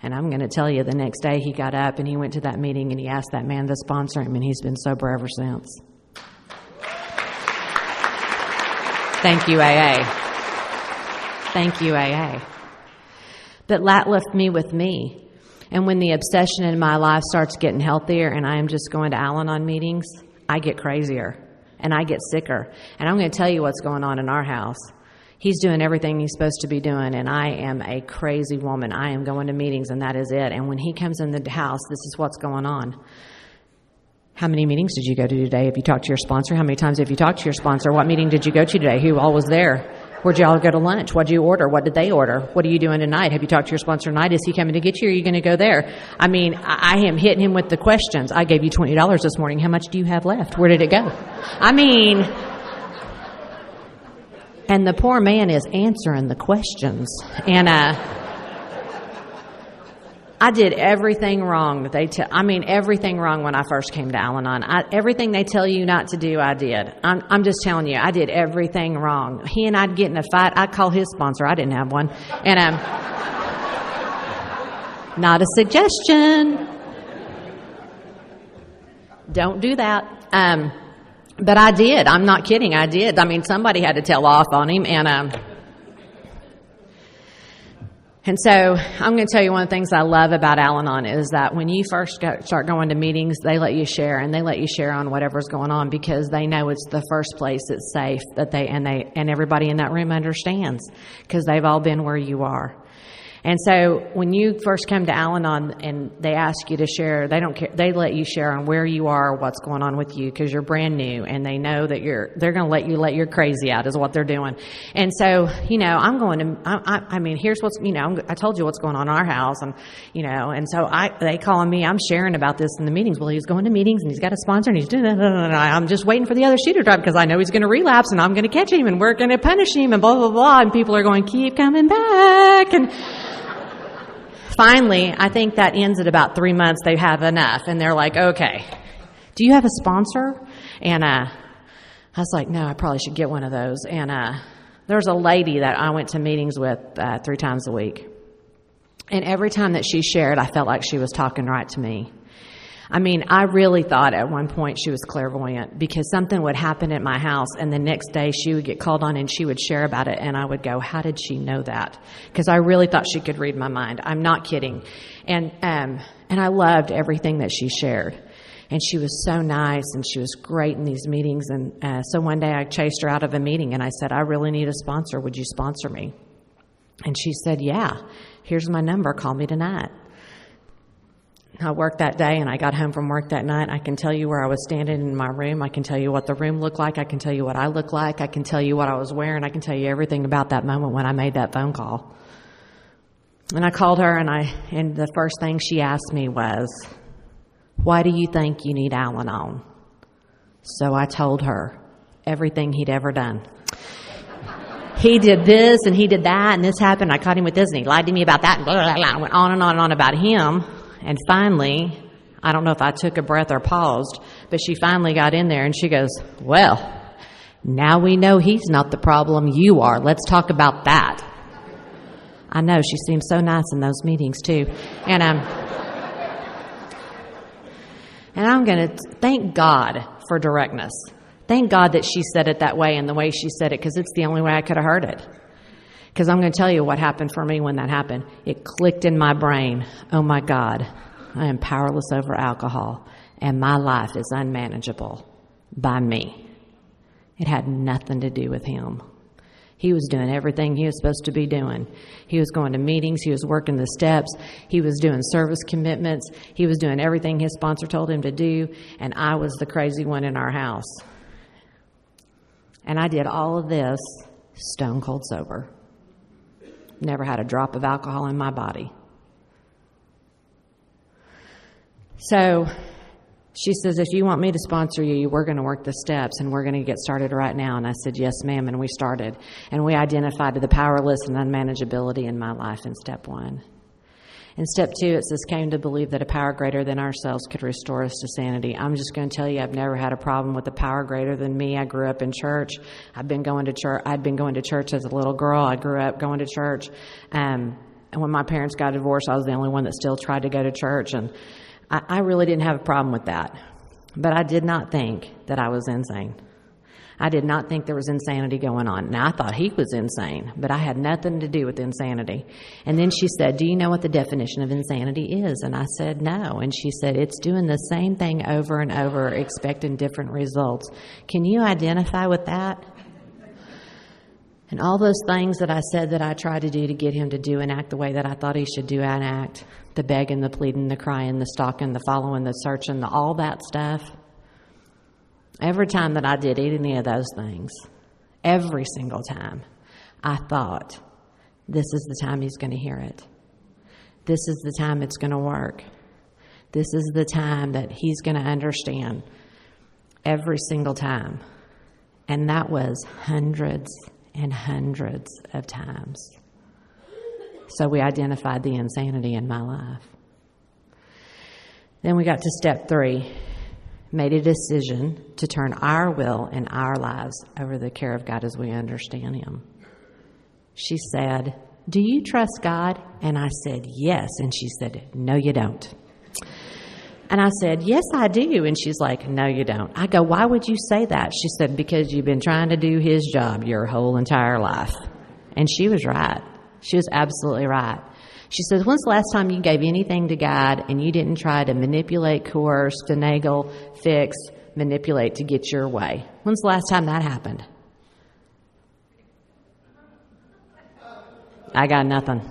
And I'm going to tell you, the next day he got up and he went to that meeting and he asked that man to sponsor him, and he's been sober ever since. Thank you, AA. Thank you, AA. But that left me with me. And when the obsession in my life starts getting healthier and I am just going to Al-Anon meetings, I get crazier and I get sicker. And I'm going to tell you what's going on in our house. He's doing everything he's supposed to be doing, and I am a crazy woman. I am going to meetings, and that is it. And when he comes in the house, this is what's going on. How many meetings did you go to today? Have you talked to your sponsor? How many times have you talked to your sponsor? What meeting did you go to today? Who all was there? Where'd y'all go to lunch? What'd you order? What did they order? What are you doing tonight? Have you talked to your sponsor tonight? Is he coming to get you, or are you going to go there? I mean, I am hitting him with the questions. I gave you $20 this morning. How much do you have left? Where did it go? I mean, and the poor man is answering the questions. And I did everything wrong that everything wrong when I first came to Al-Anon. Everything they tell you not to do, I did. I'm just telling you, I did everything wrong. He and I'd get in a fight. I'd call his sponsor. I didn't have one. And not a suggestion. Don't do that. But I did. I'm not kidding. I did. I mean, somebody had to tell off on him. And so I'm going to tell you one of the things I love about Al-Anon is that when you first start going to meetings, they let you share, and they let you share on whatever's going on because they know it's the first place it's safe that and everybody in that room understands because they've all been where you are. And so when you first come to Al-Anon and they ask you to share, they don't care. They let you share on where you are, what's going on with you, because you're brand new, and they know that they're going to let your crazy out is what they're doing. And so, I'm going to, I mean, here's what's, I told you what's going on in our house, and, and so they calling me, I'm sharing about this in the meetings. Well, he's going to meetings and he's got a sponsor and he's doing that. I'm just waiting for the other shoe to drop because I know he's going to relapse and I'm going to catch him and we're going to punish him and blah, blah, blah. And people are going, keep coming back. And finally, I think that ends at about 3 months. They have enough, and they're like, okay, do you have a sponsor? And I was like, no, I probably should get one of those. And there's a lady that I went to meetings with 3 times a week. And every time that she shared, I felt like she was talking right to me. I mean, I really thought at one point she was clairvoyant because something would happen at my house and the next day she would get called on and she would share about it and I would go, how did she know that? Because I really thought she could read my mind. I'm not kidding. And I loved everything that she shared. And she was so nice and she was great in these meetings. And so one day I chased her out of a meeting and I said, I really need a sponsor. Would you sponsor me? And she said, yeah, here's my number. Call me tonight. I worked that day and I got home from work that night. I can tell you where I was standing in my room. I can tell you what the room looked like. I can tell you what I looked like. I can tell you what I was wearing. I can tell you everything about that moment when I made that phone call. And I called her and the first thing she asked me was, why do you think you need Al-Anon? So I told her everything he'd ever done. He did this and he did that and this happened. I caught him with this and he lied to me about that and blah, blah, blah. I went on and on and on about him. And finally, I don't know if I took a breath or paused, but she finally got in there and she goes, well, now we know he's not the problem, you are. Let's talk about that. I know, she seems so nice in those meetings too. And I'm going to thank God for directness. Thank God that she said it that way and the way she said it because it's the only way I could have heard it. Because I'm going to tell you what happened for me when that happened. It clicked in my brain. Oh, my God, I am powerless over alcohol, and my life is unmanageable by me. It had nothing to do with him. He was doing everything he was supposed to be doing. He was going to meetings. He was working the steps. He was doing service commitments. He was doing everything his sponsor told him to do, and I was the crazy one in our house. And I did all of this stone cold sober. Never had a drop of alcohol in my body. So she says, if you want me to sponsor you, we're going to work the steps and we're going to get started right now. And I said, yes, ma'am. And we started. And we identified the powerless and unmanageability in my life in step 1. In step 2, it says, came to believe that a power greater than ourselves could restore us to sanity. I'm just going to tell you, I've never had a problem with a power greater than me. I grew up in church. I'd been going to church as a little girl. I grew up going to church. And when my parents got divorced, I was the only one that still tried to go to church. And I really didn't have a problem with that. But I did not think that I was insane. I did not think there was insanity going on. Now, I thought he was insane, but I had nothing to do with insanity. And then she said, do you know what the definition of insanity is? And I said, no. And she said, it's doing the same thing over and over, expecting different results. Can you identify with that? And all those things that I said that I tried to do to get him to do and act the way that I thought he should do and act, the begging, the pleading, the crying, the stalking, the following, the searching, all that stuff, every time that I did any of those things, every single time, I thought, this is the time he's going to hear it. This is the time it's going to work. This is the time that he's going to understand every single time. And that was hundreds and hundreds of times. So we identified the insanity in my life. Then we got to step 3, made a decision to turn our will and our lives over the care of God as we understand him. She said, do you trust God? And I said, yes. And she said, no, you don't. And I said, yes, I do. And she's like, no, you don't. I go, why would you say that? She said, because you've been trying to do his job your whole entire life. And she was right. She was absolutely right. She says, when's the last time you gave anything to God and you didn't try to manipulate, coerce, finagle, fix, manipulate to get your way? When's the last time that happened? I got nothing.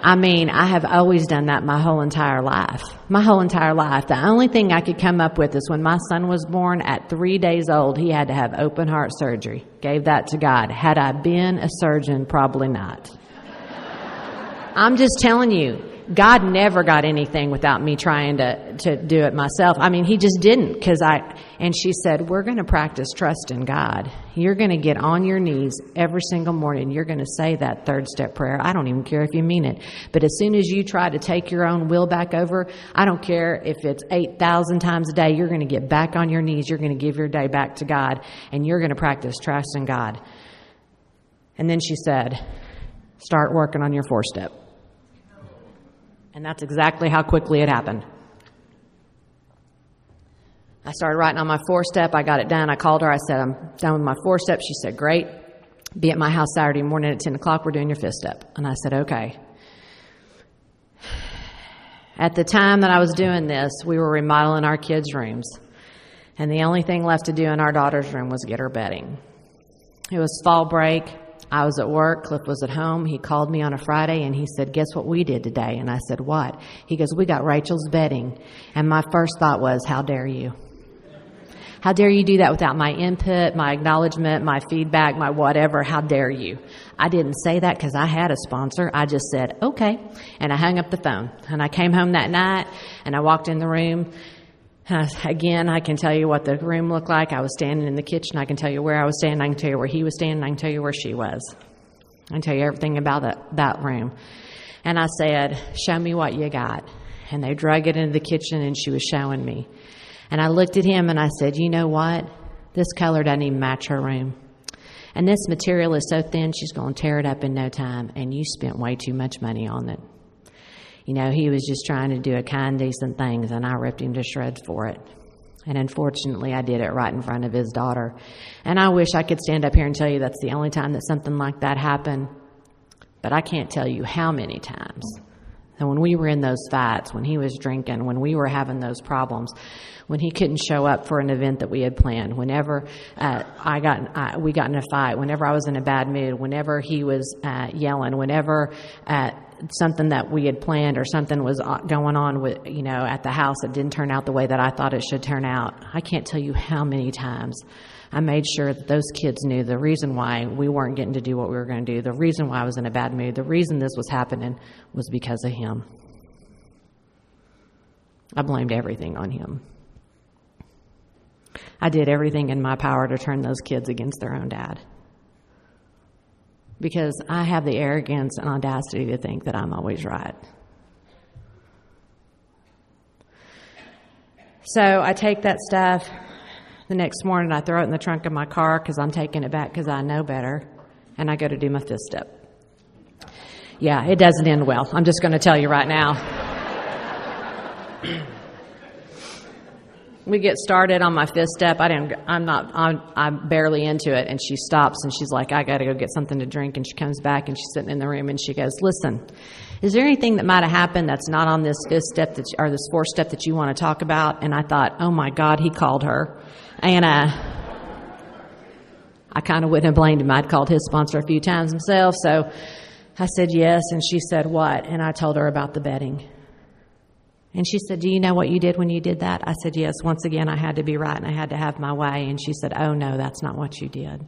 I mean, I have always done that my whole entire life. My whole entire life. The only thing I could come up with is when my son was born at 3 days old, he had to have open heart surgery. Gave that to God. Had I been a surgeon, probably not. I'm just telling you, God never got anything without me trying to do it myself. I mean, he just didn't and she said, we're going to practice trust in God. You're going to get on your knees every single morning. You're going to say that 3rd step prayer. I don't even care if you mean it. But as soon as you try to take your own will back over, I don't care if it's 8,000 times a day, you're going to get back on your knees. You're going to give your day back to God and you're going to practice trust in God. And then she said, start working on your 4-step. And that's exactly how quickly it happened. I started writing on my 4-step. I got it done. I called her. I said, I'm done with my 4-step. She said, great. Be at my house Saturday morning at 10 o'clock. We're doing your 5th step. And I said, okay. At the time that I was doing this, we were remodeling our kids' rooms. And the only thing left to do in our daughter's room was get her bedding. It was fall break. I was at work. Cliff was at home. He called me on a Friday and he said, guess what we did today? And I said, what? He goes, we got Rachel's bedding. And my first thought was, how dare you? How dare you do that without my input, my acknowledgement, my feedback, my whatever? How dare you? I didn't say that because I had a sponsor. I just said, okay. And I hung up the phone. And I came home that night and I walked in the room. Again, I can tell you what the room looked like. I was standing in the kitchen. I can tell you where I was standing. I can tell you where he was standing. I can tell you where she was. I can tell you everything about that room. And I said, show me what you got. And they drug it into the kitchen and she was showing me. And I looked at him and I said, you know what? This color doesn't even match her room. And this material is so thin, she's going to tear it up in no time. And you spent way too much money on it. You know, he was just trying to do a kind, decent things, and I ripped him to shreds for it. And unfortunately, I did it right in front of his daughter. And I wish I could stand up here and tell you that's the only time that something like that happened. But I can't tell you how many times. And when we were in those fights, when he was drinking, when we were having those problems, when he couldn't show up for an event that we had planned, whenever we got in a fight, whenever I was in a bad mood, whenever he was yelling, whenever something that we had planned or something was going on with, at the house that didn't turn out the way that I thought it should turn out. I can't tell you how many times I made sure that those kids knew the reason why we weren't getting to do what we were going to do, the reason why I was in a bad mood, the reason this was happening was because of him. I blamed everything on him. I did everything in my power to turn those kids against their own dad. Because I have the arrogance and audacity to think that I'm always right. So I take that stuff. The next morning I throw it in the trunk of my car because I'm taking it back because I know better. And I go to do my 5th step. Yeah, it doesn't end well. I'm just going to tell you right now. We get started on my 5th step. I'm barely into it. And she stops and she's like, I got to go get something to drink. And she comes back and she's sitting in the room and she goes, listen, is there anything that might have happened that's not on this 5th step or this 4th step that you want to talk about? And I thought, oh my God, he called her. And I kind of wouldn't have blamed him. I'd called his sponsor a few times himself. So I said, yes. And she said, what? And I told her about the bedding. And she said, do you know what you did when you did that? I said, yes. Once again, I had to be right and I had to have my way. And she said, oh, no, that's not what you did.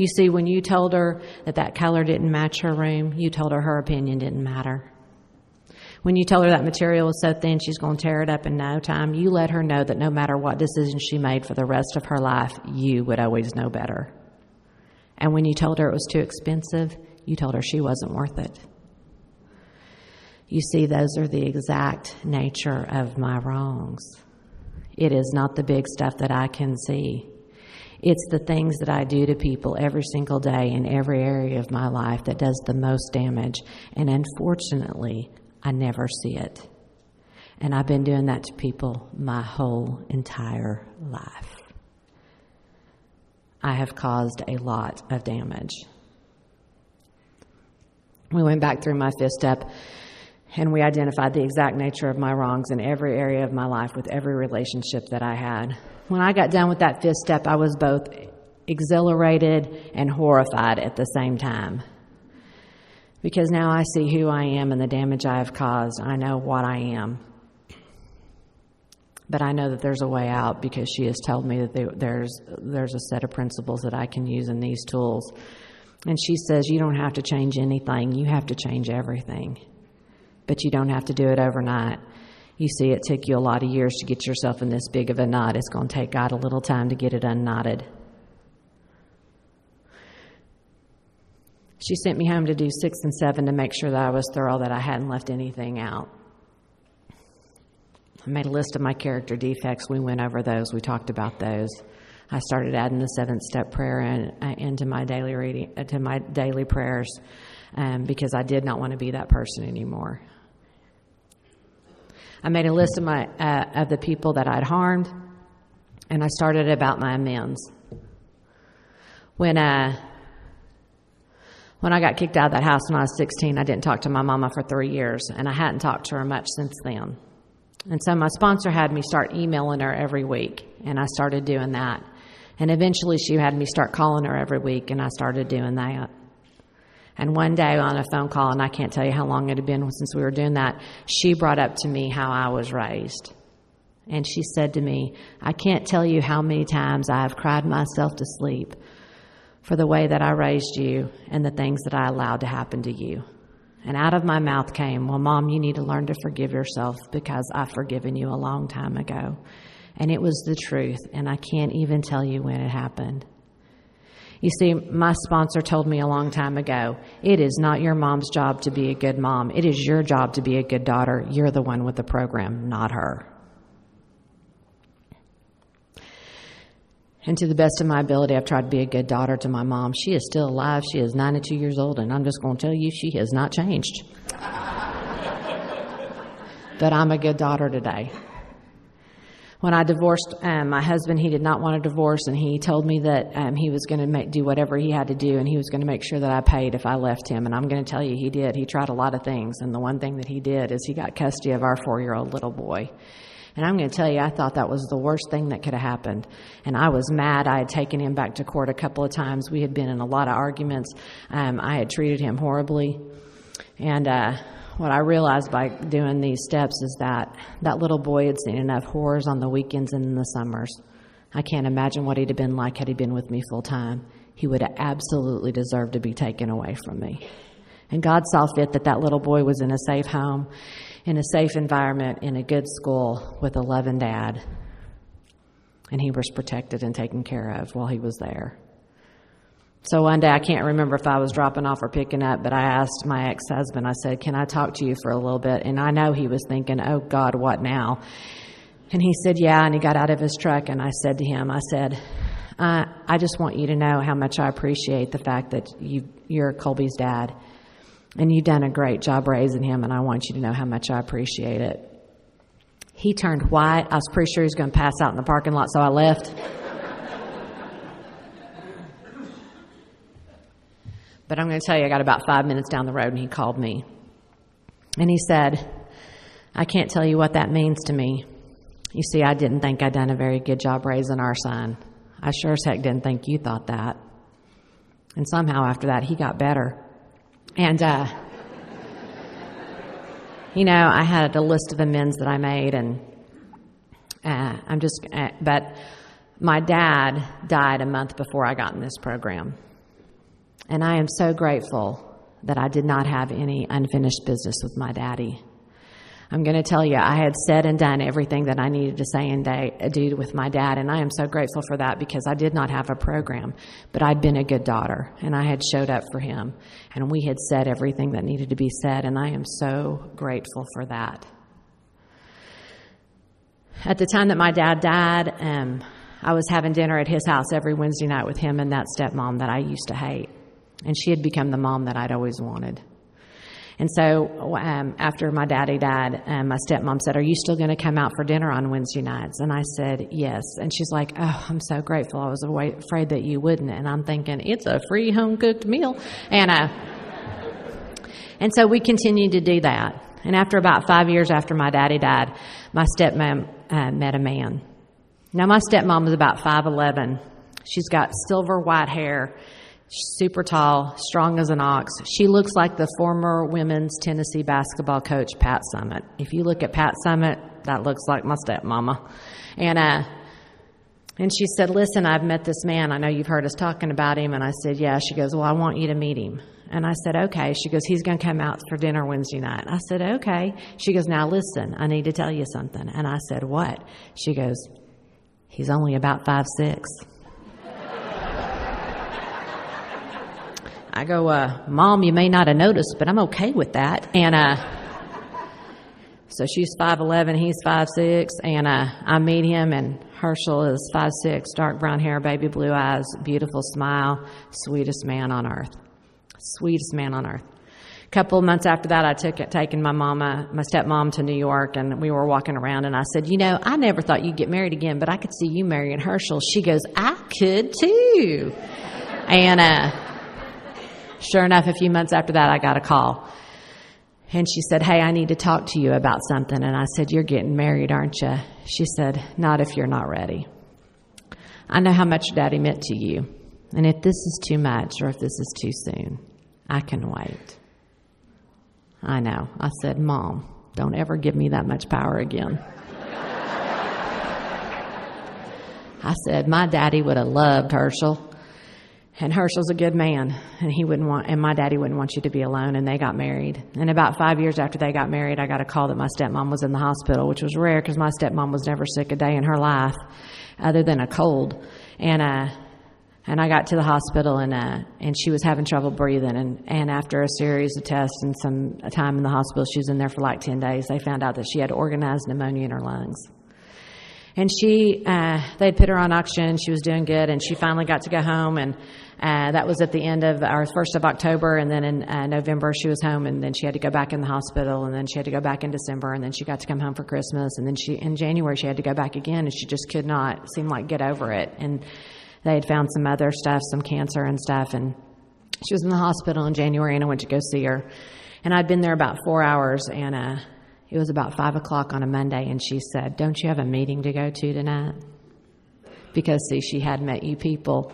You see, when you told her that color didn't match her room, you told her opinion didn't matter. When you told her that material was so thin she's going to tear it up in no time, you let her know that no matter what decision she made for the rest of her life, you would always know better. And when you told her it was too expensive, you told her she wasn't worth it. You see, those are the exact nature of my wrongs. It is not the big stuff that I can see. It's the things that I do to people every single day in every area of my life that does the most damage. And unfortunately, I never see it. And I've been doing that to people my whole entire life. I have caused a lot of damage. We went back through my fifth step and we identified the exact nature of my wrongs in every area of my life with every relationship that I had. When I got done with that fifth step, I was both exhilarated and horrified at the same time. Because now I see who I am and the damage I have caused. I know what I am. But I know that there's a way out because she has told me that there's a set of principles that I can use in these tools. And she says, you don't have to change anything. You have to change everything. But you don't have to do it overnight. You see, it took you a lot of years to get yourself in this big of a knot. It's going to take God a little time to get it unknotted. She sent me home to do 6 and 7 to make sure that I was thorough, that I hadn't left anything out. I made a list of my character defects. We went over those. We talked about those. I started adding the 7th step prayer into my daily reading, to my daily prayers, because I did not want to be that person anymore. I made a list of of the people that I'd harmed, and I started about my amends. When I got kicked out of that house when I was 16, I didn't talk to my mama for 3 years, and I hadn't talked to her much since then. And so my sponsor had me start emailing her every week, and I started doing that. And eventually she had me start calling her every week, and I started doing that. And one day on a phone call, and I can't tell you how long it had been since we were doing that, she brought up to me how I was raised. And she said to me, I can't tell you how many times I have cried myself to sleep for the way that I raised you and the things that I allowed to happen to you. And out of my mouth came, well, Mom, you need to learn to forgive yourself because I've forgiven you a long time ago. And it was the truth, and I can't even tell you when it happened. You see, my sponsor told me a long time ago, it is not your mom's job to be a good mom. It is your job to be a good daughter. You're the one with the program, not her. And to the best of my ability, I've tried to be a good daughter to my mom. She is still alive. She is 92 years old, and I'm just going to tell you, she has not changed. But I'm a good daughter today. When I divorced my husband, he did not want a divorce, and he told me that he was going to do whatever he had to do, and he was going to make sure that I paid if I left him. And I'm going to tell you, he did. He tried a lot of things, and the one thing that he did is he got custody of our 4-year-old little boy. And I'm going to tell you, I thought that was the worst thing that could have happened. And I was mad. I had taken him back to court a couple of times. We had been in a lot of arguments. I had treated him horribly. And what I realized by doing these steps is that little boy had seen enough horrors on the weekends and in the summers. I can't imagine what he'd have been like had he been with me full time. He would have absolutely deserved to be taken away from me. And God saw fit that little boy was in a safe home, in a safe environment, in a good school with a loving dad. And he was protected and taken care of while he was there. So one day, I can't remember if I was dropping off or picking up, but I asked my ex-husband, I said, can I talk to you for a little bit? And I know he was thinking, oh God, what now? And he said, yeah, and he got out of his truck, and I said to him, I said, I just want you to know how much I appreciate the fact that you're Colby's dad. And you've done a great job raising him, and I want you to know how much I appreciate it. He turned white. I was pretty sure he was going to pass out in the parking lot, so I left. But I'm going to tell you, I got about 5 minutes down the road, and he called me. And he said, I can't tell you what that means to me. You see, I didn't think I'd done a very good job raising our son. I sure as heck didn't think you thought that. And somehow after that, he got better. And, I had a list of amends that I made, and but my dad died a month before I got in this program. And I am so grateful that I did not have any unfinished business with my daddy. I'm going to tell you, I had said and done everything that I needed to say and do with my dad, and I am so grateful for that because I did not have a program, but I'd been a good daughter, and I had showed up for him, and we had said everything that needed to be said, and I am so grateful for that. At the time that my dad died, I was having dinner at his house every Wednesday night with him and that stepmom that I used to hate, and she had become the mom that I'd always wanted. And so after my daddy died, my stepmom said, "Are you still going to come out for dinner on Wednesday nights?" And I said, "Yes." And she's like, "Oh, I'm so grateful. I was afraid that you wouldn't." And I'm thinking, it's a free home-cooked meal. And so we continued to do that. And after about 5 years after my daddy died, my stepmom met a man. Now, my stepmom was about 5'11". She's got silver white hair. She's super tall, strong as an ox. She looks like the former women's Tennessee basketball coach, Pat Summitt. If you look at Pat Summitt, that looks like my stepmama. And she said, "Listen, I've met this man. I know you've heard us talking about him." And I said, "Yeah." She goes, "Well, I want you to meet him." And I said, "Okay." She goes, "He's going to come out for dinner Wednesday night." I said, "Okay." She goes, "Now listen, I need to tell you something." And I said, "What?" She goes, "He's only about 5'6". I go, "Mom, you may not have noticed, but I'm okay with that." And so she's 5'11", he's 5'6", and I meet him, and Herschel is 5'6", dark brown hair, baby blue eyes, beautiful smile, sweetest man on earth. Sweetest man on earth. A couple of months after that, I taken my stepmom to New York, and we were walking around, and I said, "You know, I never thought you'd get married again, but I could see you marrying Herschel." She goes, "I could too." And sure enough, a few months after that, I got a call. And she said, "Hey, I need to talk to you about something." And I said, "You're getting married, aren't you?" She said, "Not if you're not ready. I know how much Daddy meant to you. And if this is too much or if this is too soon, I can wait." I know. I said, "Mom, don't ever give me that much power again." I said, "My daddy would have loved Herschel. And Herschel's a good man, and my daddy wouldn't want you to be alone." And they got married. And about 5 years after they got married, I got a call that my stepmom was in the hospital, which was rare because my stepmom was never sick a day in her life other than a cold. And I got to the hospital, and she was having trouble breathing. And after a series of tests and some time in the hospital, she was in there for like 10 days, they found out that she had organized pneumonia in her lungs. And they'd put her on oxygen. She was doing good, and she finally got to go home. And that was at the end of our 1st of October. And then in November, she was home, and then she had to go back in the hospital. And then she had to go back in December, and then she got to come home for Christmas. And then in January, she had to go back again, and she just could not seem like get over it. And they had found some other stuff, some cancer and stuff. And she was in the hospital in January, and I went to go see her. And I'd been there about 4 hours, and it was about 5 o'clock on a Monday, and she said, "Don't you have a meeting to go to tonight?" Because, see, she had met you people,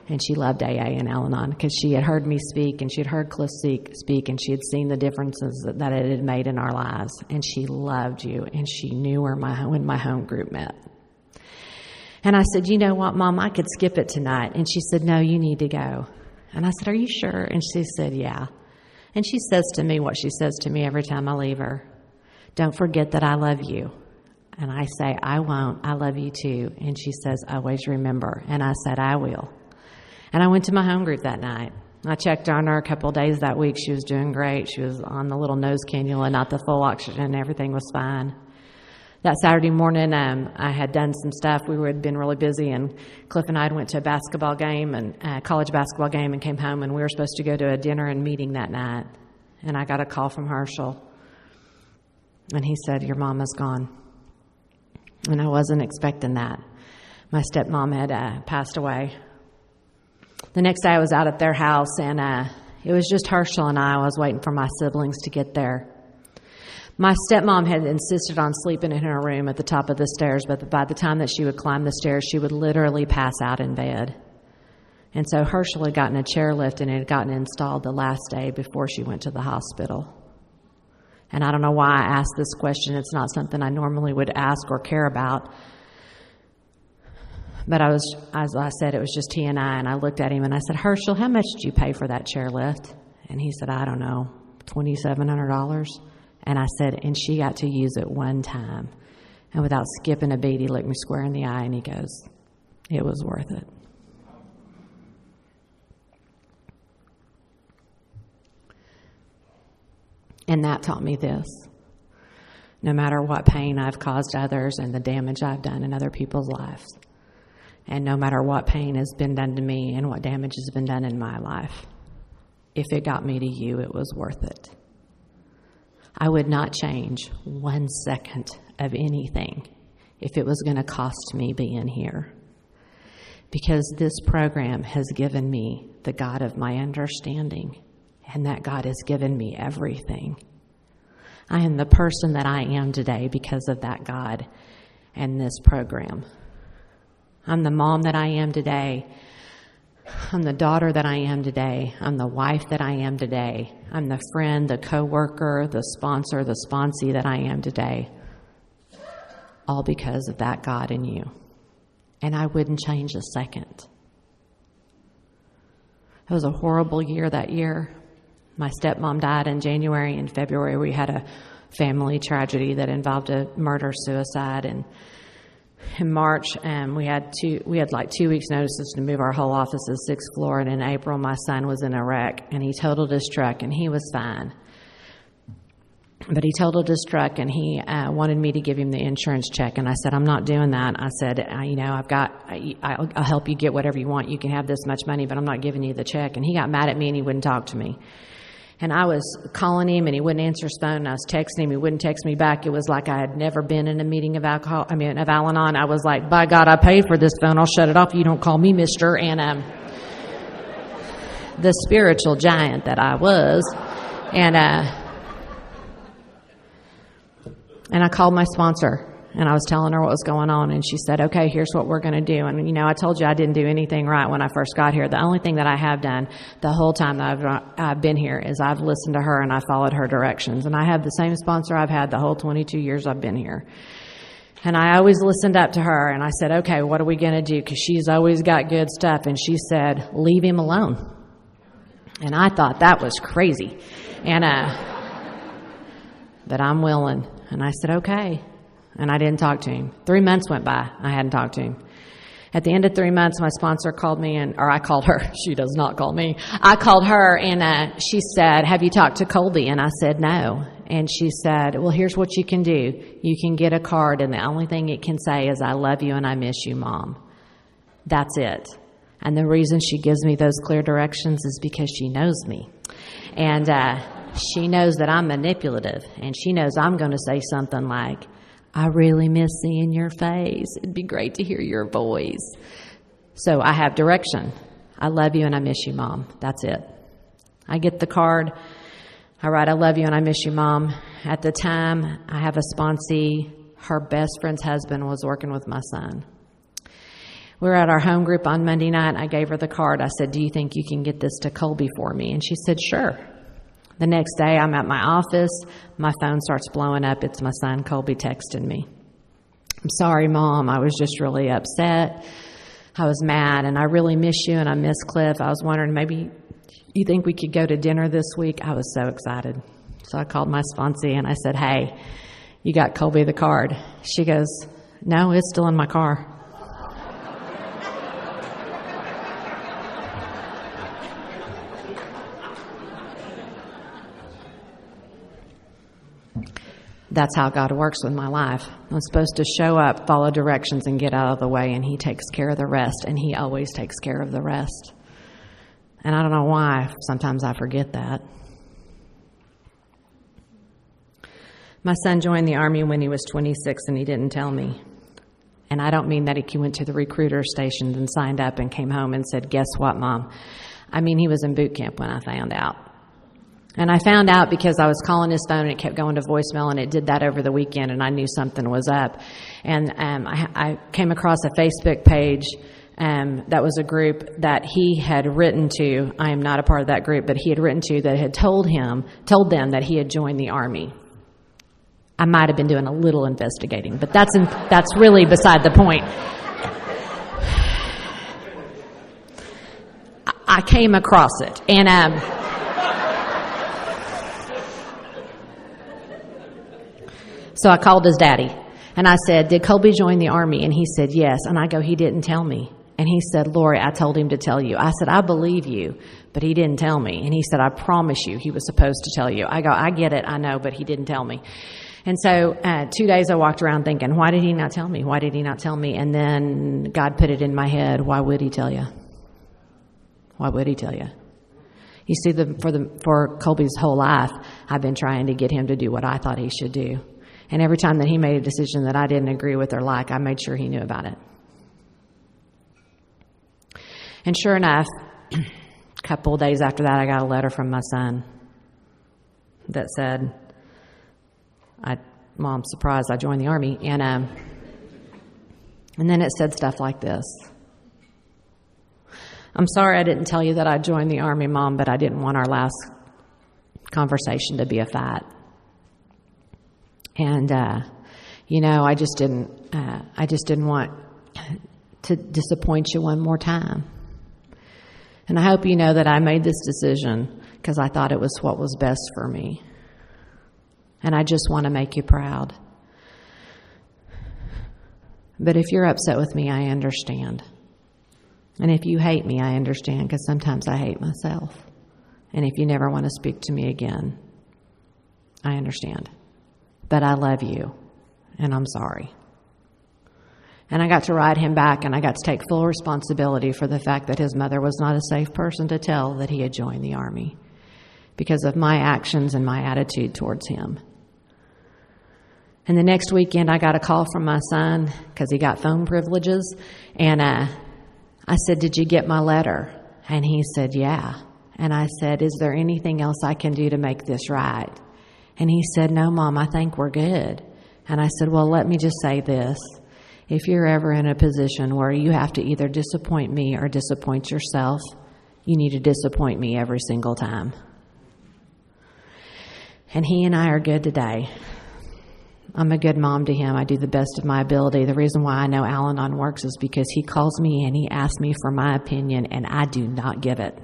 and she loved AA and Al-Anon because she had heard me speak, and she had heard Cliff speak, and she had seen the differences that it had made in our lives. And she loved you, and she knew when my home group met. And I said, "You know what, Mom, I could skip it tonight." And she said, "No, you need to go." And I said, "Are you sure?" And she said, "Yeah." And she says to me what she says to me every time I leave her: "Don't forget that I love you." And I say, "I won't. I love you too." And she says, "Always remember." And I said, "I will." And I went to my home group that night. I checked on her a couple of days that week. She was doing great. She was on the little nose cannula, not the full oxygen. Everything was fine. That Saturday morning, I had done some stuff. We had been really busy, and Cliff and I went to a basketball game, and college basketball game, and came home, and we were supposed to go to a dinner and meeting that night. And I got a call from Herschel. And he said, "Your mama's gone." And I wasn't expecting that. My stepmom had passed away. The next day I was out at their house, and it was just Herschel and I was waiting for my siblings to get there. My stepmom had insisted on sleeping in her room at the top of the stairs, but by the time that she would climb the stairs, she would literally pass out in bed. And so Herschel had gotten a chairlift, and it had gotten installed the last day before she went to the hospital. And I don't know why I asked this question. It's not something I normally would ask or care about. But as I said, it was just he and I looked at him and I said, Herschel, how much did you pay for that chairlift? And he said, I don't know, $2,700. And I said, and she got to use it one time. And without skipping a beat, he looked me square in the eye and he goes, it was worth it. And that taught me this. No matter what pain I've caused others and the damage I've done in other people's lives, and no matter what pain has been done to me and what damage has been done in my life, if it got me to you, it was worth it. I would not change 1 second of anything if it was going to cost me being here. Because this program has given me the God of my understanding, and that God has given me everything. I am the person that I am today because of that God and this program. I'm the mom that I am today. I'm the daughter that I am today. I'm the wife that I am today. I'm the friend, the coworker, the sponsor, the sponsee that I am today. All because of that God in you. And I wouldn't change a second. It was a horrible year that year. My stepmom died in January. In February, we had a family tragedy that involved a murder-suicide. And in March, we had like 2 weeks' notices to move our whole office to the 6th floor. And in April, my son was in a wreck, and he totaled his truck, and he was fine. But he totaled his truck, and he wanted me to give him the insurance check. And I said, I'm not doing that. I said, I'll help you get whatever you want. You can have this much money, but I'm not giving you the check. And he got mad at me, and he wouldn't talk to me. And I was calling him, and he wouldn't answer his phone. And I was texting him. He wouldn't text me back. It was like I had never been in a meeting of Al-Anon. I was like, by God, I paid for this phone. I'll shut it off. You don't call me mister. And the spiritual giant that I was. And I called my sponsor, and I was telling her what was going on, and she said, okay, here's what we're going to do. And, I told you I didn't do anything right when I first got here. The only thing that I have done the whole time that I've been here is I've listened to her and I followed her directions. And I have the same sponsor I've had the whole 22 years I've been here. And I always listened up to her, and I said, okay, what are we going to do? Because she's always got good stuff. And she said, leave him alone. And I thought that was crazy. And but I'm willing. And I said, okay. And I didn't talk to him. 3 months went by. I hadn't talked to him. At the end of 3 months, my sponsor called me, or I called her. She does not call me. I called her, and she said, have you talked to Colby? And I said, no. And she said, well, here's what you can do. You can get a card, and the only thing it can say is, I love you and I miss you, Mom. That's it. And the reason she gives me those clear directions is because she knows me. And she knows that I'm manipulative, and she knows I'm going to say something like, I really miss seeing your face. It'd be great to hear your voice. So I have direction. I love you and I miss you, Mom. That's it. I get the card. I write, I love you and I miss you, Mom. At the time, I have a sponsee. Her best friend's husband was working with my son. We were at our home group on Monday night. I gave her the card. I said, do you think you can get this to Colby for me? And she said, sure. The next day, I'm at my office. My phone starts blowing up. It's my son, Colby, texting me. I'm sorry, Mom. I was just really upset. I was mad, and I really miss you, and I miss Cliff. I was wondering, maybe you think we could go to dinner this week? I was so excited. So I called my sponsee, and I said, hey, you got Colby the card? She goes, no, it's still in my car. That's how God works with my life. I'm supposed to show up, follow directions, and get out of the way, and He takes care of the rest, and He always takes care of the rest. And I don't know why. Sometimes I forget that. My son joined the Army when he was 26, and he didn't tell me. And I don't mean that he went to the recruiter station and signed up and came home and said, guess what, Mom? I mean, he was in boot camp when I found out. And I found out because I was calling his phone and it kept going to voicemail, and it did that over the weekend, and I knew something was up. And I came across a Facebook page that was a group that he had written to. I am not a part of that group, but he had written to that had told them that he had joined the Army. I might have been doing a little investigating, but that's really beside the point. I came across it. And so I called his daddy. And I said, did Colby join the Army? And he said, yes. And I go, he didn't tell me. And he said, Lori, I told him to tell you. I said, I believe you, but he didn't tell me. And he said, I promise you he was supposed to tell you. I go, I get it, I know, but he didn't tell me. And so 2 days I walked around thinking, why did he not tell me? Why did he not tell me? And then God put it in my head, why would he tell you? Why would he tell you? You see, for Colby's whole life, I've been trying to get him to do what I thought he should do. And every time that he made a decision that I didn't agree with or like, I made sure he knew about it. And sure enough, a couple of days after that, I got a letter from my son that said, Mom, surprise, I joined the Army. And then it said stuff like this. I'm sorry I didn't tell you that I joined the Army, Mom, but I didn't want our last conversation to be a fight. And, I just didn't want to disappoint you one more time. And I hope you know that I made this decision because I thought it was what was best for me. And I just want to make you proud. But if you're upset with me, I understand. And if you hate me, I understand because sometimes I hate myself. And if you never want to speak to me again, I understand. But I love you, and I'm sorry. And I got to write him back, and I got to take full responsibility for the fact that his mother was not a safe person to tell that he had joined the Army because of my actions and my attitude towards him. And the next weekend, I got a call from my son because he got phone privileges, and I said, did you get my letter? And he said, yeah. And I said, is there anything else I can do to make this right? And he said, no, Mom, I think we're good. And I said, well, let me just say this. If you're ever in a position where you have to either disappoint me or disappoint yourself, you need to disappoint me every single time. And he and I are good today. I'm a good mom to him. I do the best of my ability. The reason why I know Al-Anon works is because he calls me and he asks me for my opinion, and I do not give it.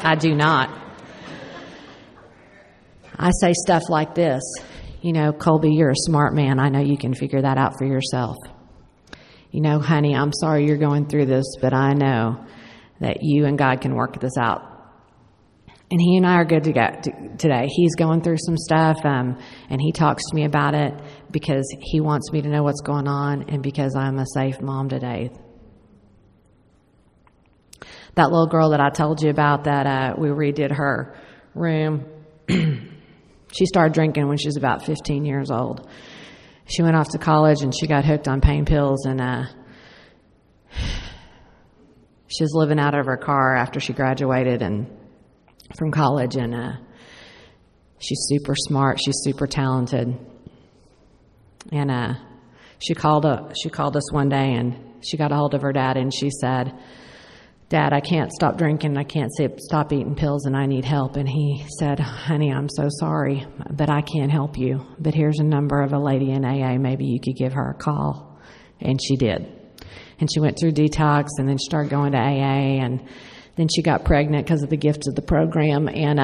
I do not. I say stuff like this. Colby, you're a smart man. I know you can figure that out for yourself. Honey, I'm sorry you're going through this, but I know that you and God can work this out. And he and I are good today. He's going through some stuff, and he talks to me about it because he wants me to know what's going on and because I'm a safe mom today. That little girl that I told you about that we redid her room, she started drinking when she was about 15 years old. She went off to college and she got hooked on pain pills, and she was living out of her car after she graduated and from college, and she's super smart, she's super talented. And she called us one day, and she got a hold of her dad, and she said, Dad, I can't stop drinking, I can't stop eating pills, and I need help. And he said, honey, I'm so sorry, but I can't help you. But here's a number of a lady in AA, maybe you could give her a call. And she did. And she went through detox, and then she started going to AA, and then she got pregnant because of the gift of the program. And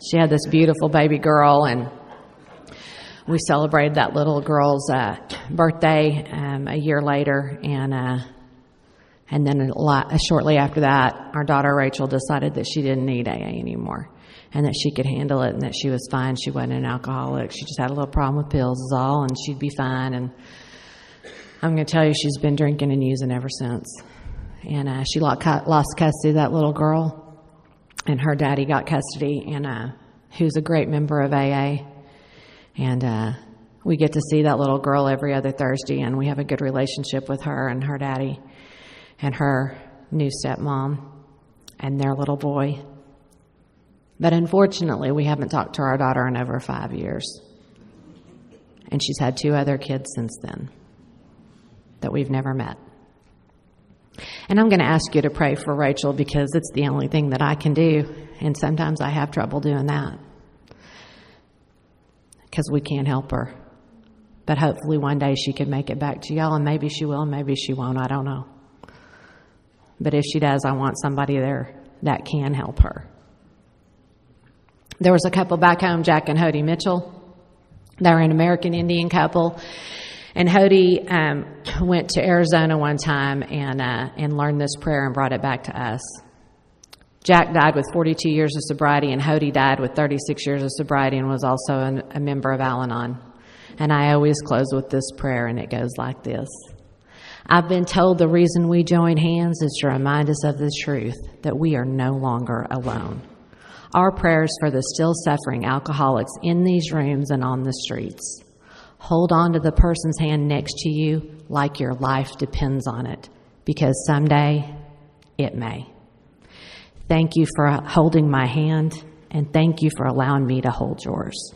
she had this beautiful baby girl, and we celebrated that little girl's birthday a year later, and then shortly after that, our daughter Rachel decided that she didn't need AA anymore, and that she could handle it, and that she was fine. She wasn't an alcoholic. She just had a little problem with pills is all, and she'd be fine. And I'm going to tell you, she's been drinking and using ever since. And she lost custody of that little girl, and her daddy got custody, and who's a great member of AA. And we get to see that little girl every other Thursday, and we have a good relationship with her and her daddy and her new stepmom and their little boy. But unfortunately, we haven't talked to our daughter in over 5 years. And she's had 2 other kids since then that we've never met. And I'm going to ask you to pray for Rachel, because it's the only thing that I can do. And sometimes I have trouble doing that because we can't help her. But hopefully one day she can make it back to y'all, and maybe she will, maybe she won't, I don't know. But if she does, I want somebody there that can help her. There was a couple back home, Jack and Hody Mitchell. They were an American Indian couple. And Hody went to Arizona one time and learned this prayer and brought it back to us. Jack died with 42 years of sobriety, and Hody died with 36 years of sobriety and was also a member of Al-Anon. And I always close with this prayer, and it goes like this. I've been told the reason we join hands is to remind us of the truth that we are no longer alone. Our prayers for the still suffering alcoholics in these rooms and on the streets. Hold on to the person's hand next to you like your life depends on it, because someday it may. Thank you for holding my hand, and thank you for allowing me to hold yours.